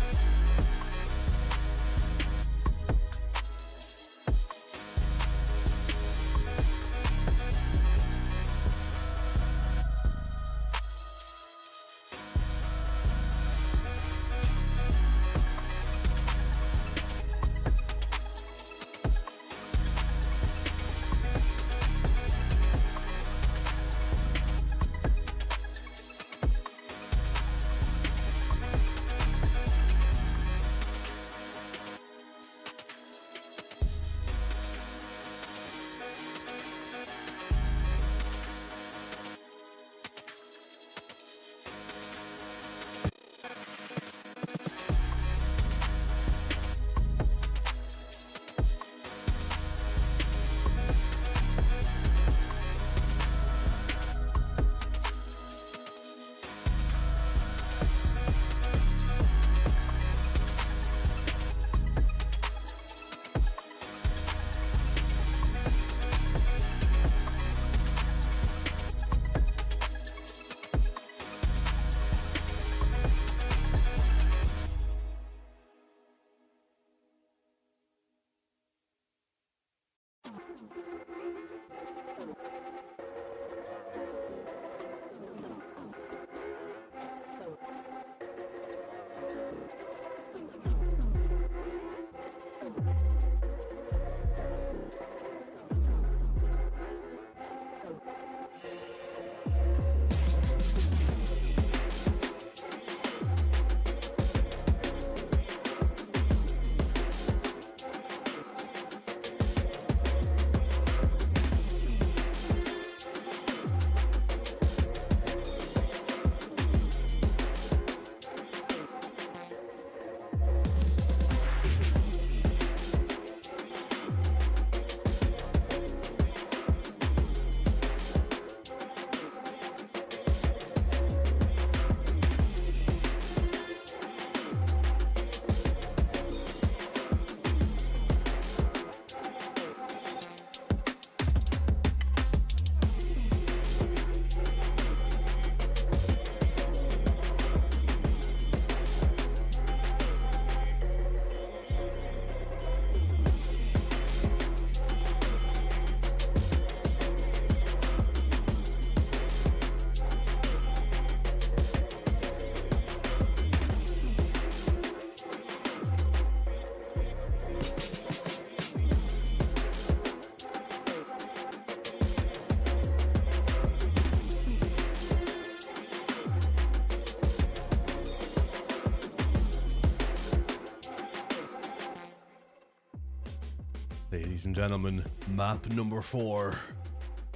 Speaker 1: Ladies and gentlemen, map number 4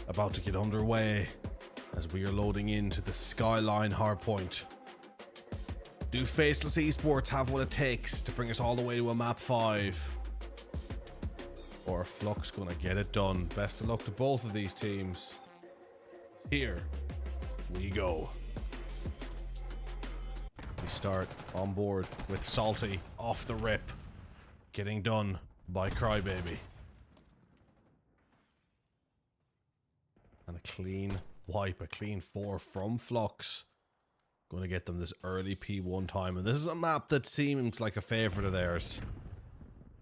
Speaker 1: about to get underway as we are loading into the Skyline hardpoint. Do Faceless Esports have what it takes to bring us all the way to a map 5? Or are Fluxx gonna get it done? Best of luck to both of these teams. Here we go. We start on board with Salty off the rip, getting done by Crybaby. And a clean wipe, a clean 4 from Fluxx. Going to get them this early P1 time. And this is a map that seems like a favourite of theirs.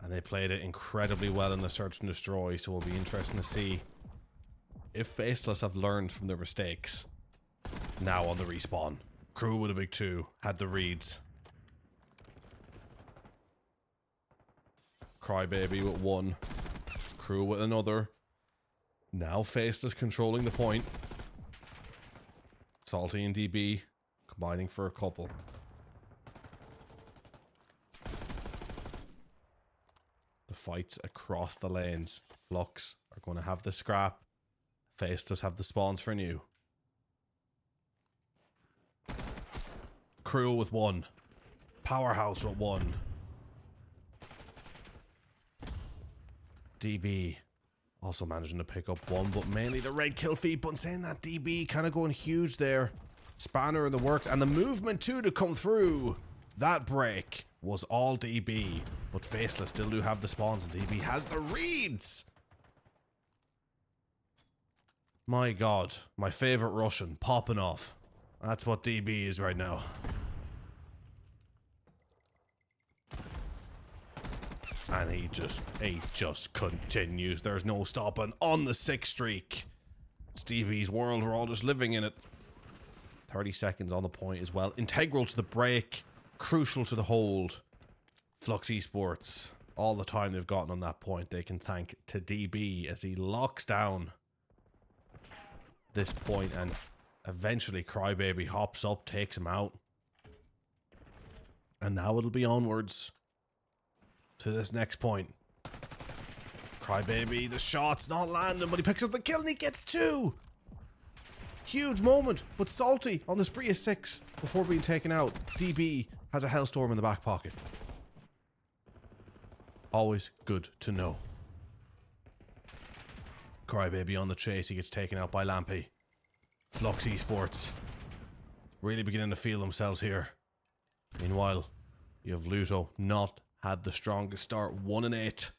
Speaker 1: And they played it incredibly well in the Search and Destroy, so it'll be interesting to see if Faceless have learned from their mistakes. Now on the respawn. Crew with a big 2, had the reads. Crybaby with 1. Crew with another. Now Faceless controlling the point. Salty and DB combining for a couple. The fights across the lanes. Fluxx are going to have the scrap. Faceless have the spawns for new. Crew with 1. Powerhouse with 1. DB also managing to pick up 1, but mainly the red kill feed. But saying that, DB kind of going huge there. Spanner in the works, and the movement too to come through. That break was all DB, but Faceless still do have the spawns, and DB has the reads. My god, my favorite Russian popping off. That's what DB is right now. And he just continues. There's no stopping on the 6th streak. It's DB's world. We're all just living in it. 30 seconds on the point as well. Integral to the break. Crucial to the hold. Fluxx Esports. All the time they've gotten on that point, they can thank to DB as he locks down this point, and eventually Crybaby hops up, takes him out. And now it'll be onwards to this next point. Crybaby, the shot's not landing, but he picks up the kill and he gets 2. Huge moment, but Salty on the spree of 6 before being taken out. DB has a Hellstorm in the back pocket. Always good to know. Crybaby on the chase, he gets taken out by Lampy. Fluxx Esports really beginning to feel themselves here. Meanwhile, you have Luto, not had the strongest start, 1-8.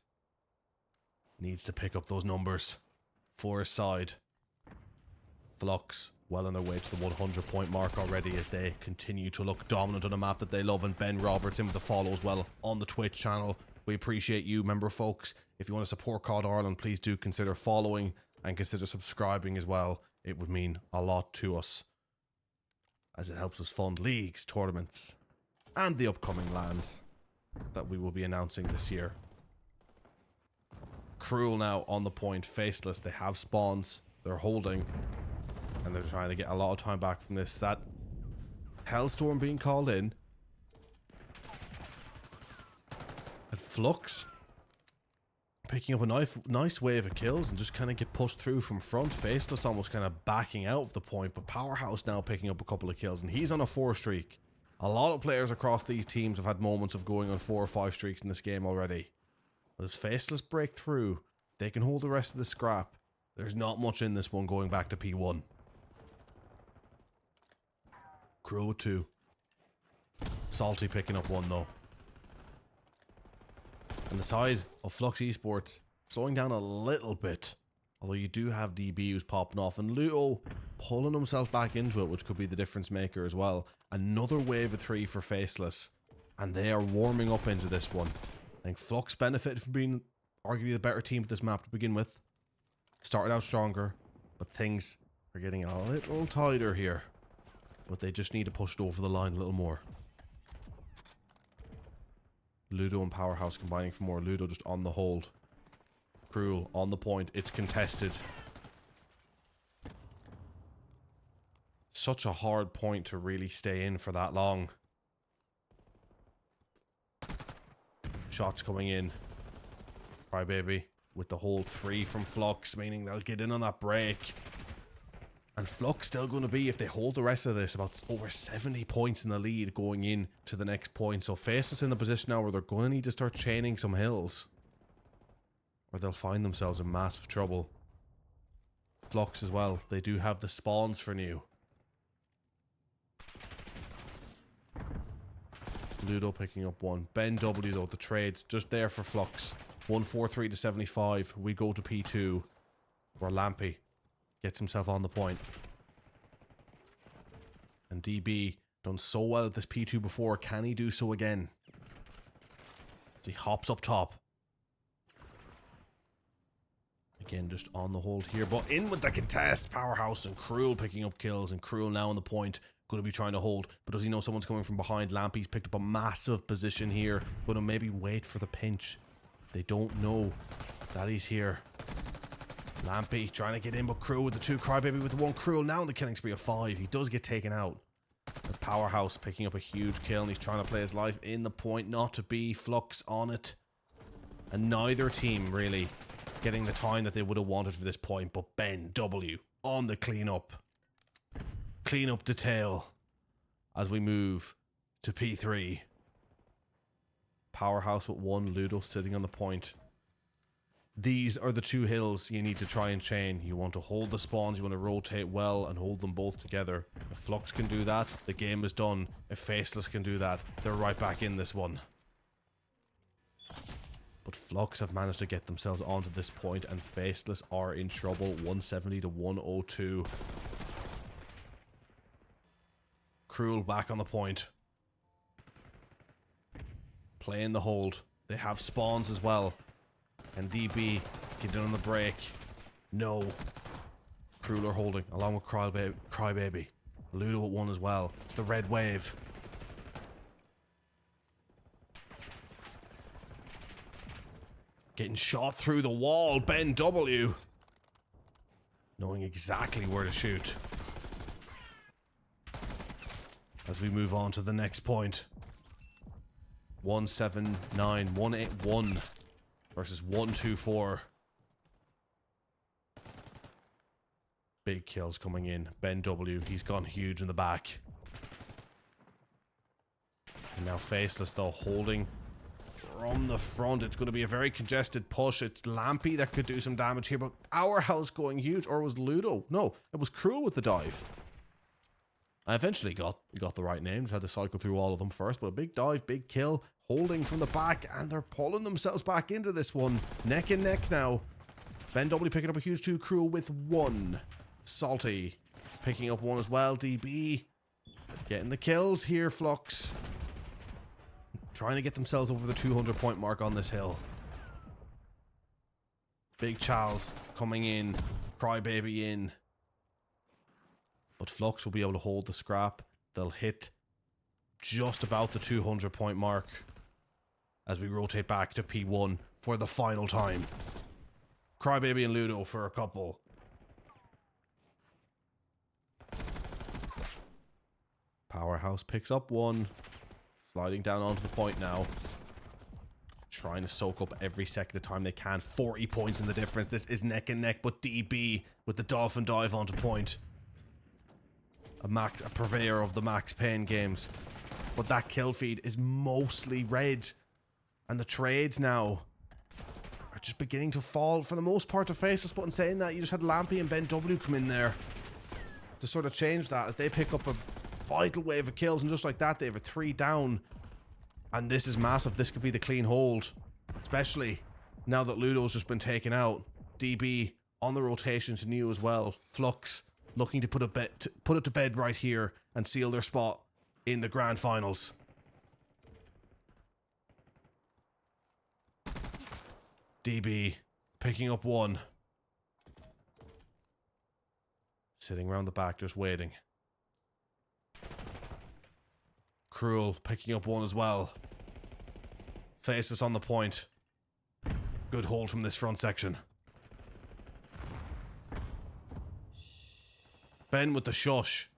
Speaker 1: Needs to pick up those numbers for his side. Fluxx well on their way to the 100 point mark already as they continue to look dominant on a map that they love, and Ben Roberts in with the follow as well on the Twitch channel. We appreciate you, member folks. If you want to support COD Ireland, please do consider following and consider subscribing as well. It would mean a lot to us, as it helps us fund leagues, tournaments, and the upcoming LANs that we will be announcing this year. Cruel now on the point, Faceless. They have spawns, they're holding, and they're trying to get a lot of time back from this. That Hellstorm being called in. And Fluxx picking up a nice wave of kills and just kind of get pushed through from front. Faceless almost kind of backing out of the point, but Powerhouse now picking up a couple of kills, and he's on a 4 streak. A lot of players across these teams have had moments of going on 4 or 5 streaks in this game already. As Faceless break through, if they can hold the rest of the scrap, there's not much in this one going back to P1. Crow 2. Salty picking up 1 though. And the side of Fluxx Esports slowing down a little bit. Although you do have DB who's popping off, and Luto pulling himself back into it, which could be the difference maker as well. Another wave of 3 for Faceless, and they are warming up into this one. I think Fluxx benefited from being arguably the better team at this map to begin with. Started out stronger, but things are getting a little tighter here. But they just need to push it over the line a little more. Ludo and Powerhouse combining for more. Ludo just on the hold. Cruel on the point. It's contested. Such a hard point to really stay in for that long. Shots coming in. Crybaby with the hold 3 from Fluxx, meaning they'll get in on that break. And Fluxx still going to be, if they hold the rest of this, about over 70 points in the lead going in to the next point. So Faceless in the position now where they're going to need to start chaining some hills, or they'll find themselves in massive trouble. Fluxx as well, they do have the spawns for new. Ludo picking up 1. Ben W though, the trades just there for Fluxx. 143 to 75. We go to P2 where Lampy gets himself on the point. And DB done so well at this P2 before. Can he do so again? As he hops up top. Again, just on the hold here, but in with the contest. Powerhouse and Cruel picking up kills, and Cruel now on the point. Going to be trying to hold, but does he know someone's coming from behind? Lampy's picked up a massive position here. Going to maybe wait for the pinch. They don't know that he's here. Lampy trying to get in, but Cruel with the 2, Crybaby with the 1. Cruel now in the killing spree of 5. He does get taken out. The Powerhouse picking up a huge kill, and he's trying to play his life in the point. Not to be. Fluxx on it. And neither team really getting the time that they would have wanted for this point, but Ben W on the cleanup. Cleanup detail as we move to P3. Powerhouse with 1, Ludo sitting on the point. These are the 2 hills you need to try and chain. You want to hold the spawns, you want to rotate well and hold them both together. If Fluxx can do that, the game is done. If Faceless can do that, they're right back in this one. But Fluxx have managed to get themselves onto this point, and Faceless are in trouble. 170 to 102. Cruel back on the point. Playing the hold. They have spawns as well. And DB get in on the break. No. Cruel are holding along with Crybaby. Ludo at 1 as well. It's the red wave. Getting shot through the wall. Ben W. Knowing exactly where to shoot. As we move on to the next point. 179, 181 versus 124. Big kills coming in. Ben W, he's gone huge in the back. And now Faceless though, holding from the front. It's going to be a very congested push. It's Lampy that could do some damage here, but Powerhouse going huge. Or was Ludo? No, it was Cruel with the dive. I eventually got the right names. Had to cycle through all of them first, but a big dive, big kill, holding from the back, and they're pulling themselves back into this one. Neck and neck now. Ben W picking up a huge 2, Cruel with 1. Salty picking up 1 as well. DB getting the kills here. Fluxx trying to get themselves over the 200 point mark on this hill. Big Charles coming in. Crybaby in. But Fluxx will be able to hold the scrap. They'll hit just about the 200 point mark as we rotate back to P1 for the final time. Crybaby and Ludo for a couple. Powerhouse picks up 1. Sliding down onto the point now. Trying to soak up every second of time they can. 40 points in the difference. This is neck and neck, but DB with the dolphin dive onto point. A purveyor of the Max Payne games. But that kill feed is mostly red. And the trades now are just beginning to fall for the most part to Faceless. But in saying that, you just had Lampy and Ben W come in there to sort of change that as they pick up a vital wave of kills. And just like that, they have a 3 down. And this is massive. This could be the clean hold. Especially now that Ludo's just been taken out. DB on the rotation to new as well. Fluxx looking to put it to bed right here and seal their spot in the grand finals. DB picking up 1. Sitting around the back just waiting. Cruel picking up 1 as well. Faceless on the point. Good hold from this front section. Ben with the shush.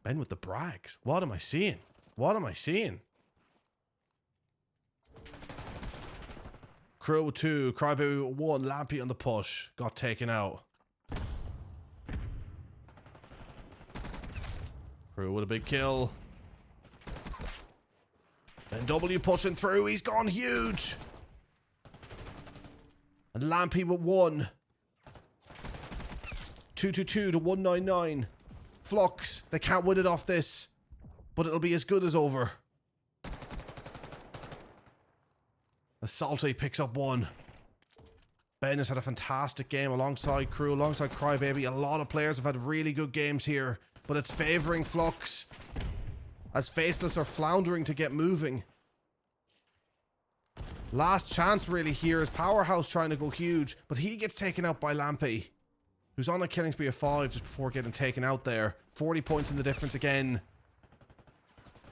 Speaker 1: Ben with the brags. What am I seeing? What am I seeing? Cruel with 2. Crybaby with 1. Lampy on the push. Got taken out. Cruel with a big kill. Ben W pushing through. He's gone huge. And Lampy with 1. 222 to 199. Fluxx, they can't win it off this, but it'll be as good as over. Salty picks up 1. Ben has had a fantastic game alongside Crew, alongside Crybaby. A lot of players have had really good games here, but it's favouring Fluxx as Faceless are floundering to get moving. Last chance really here is Powerhouse trying to go huge, but he gets taken out by Lampy, who's on a killing spree of 5 just before getting taken out there. 40 points in the difference again.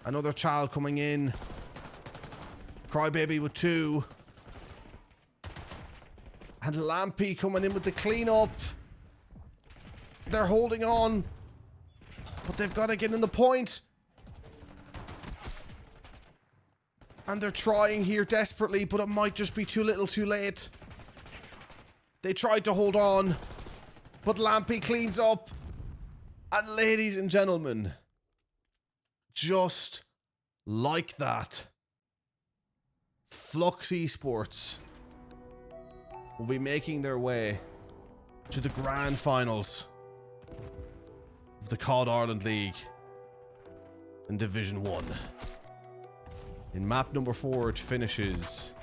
Speaker 1: Another child coming in. Crybaby with 2. And Lampy coming in with the cleanup. They're holding on, but they've got to get in the point. And they're trying here desperately, but it might just be too little too late. They tried to hold on, but Lampy cleans up. And ladies and gentlemen, just like that, Fluxx Esports will be making their way to the grand finals of the COD Ireland League in Division 1. In map number 4, it finishes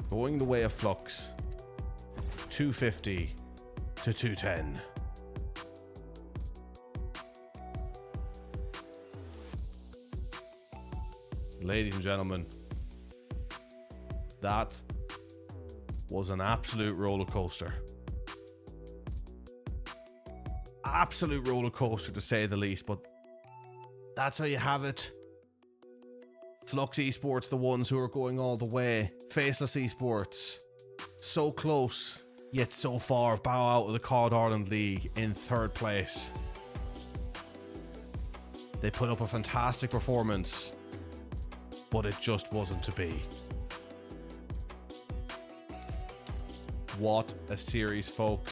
Speaker 1: going the way of Fluxx, 250 to 210. Ladies and gentlemen, that was an absolute roller coaster. Absolute roller coaster, to say the least, but that's how you have it. Fluxx Esports, the ones who are going all the way. Faceless Esports, so close, yet so far. Bow out of the COD Ireland League in 3rd place. They put up a fantastic performance, but it just wasn't to be. What a series, folks.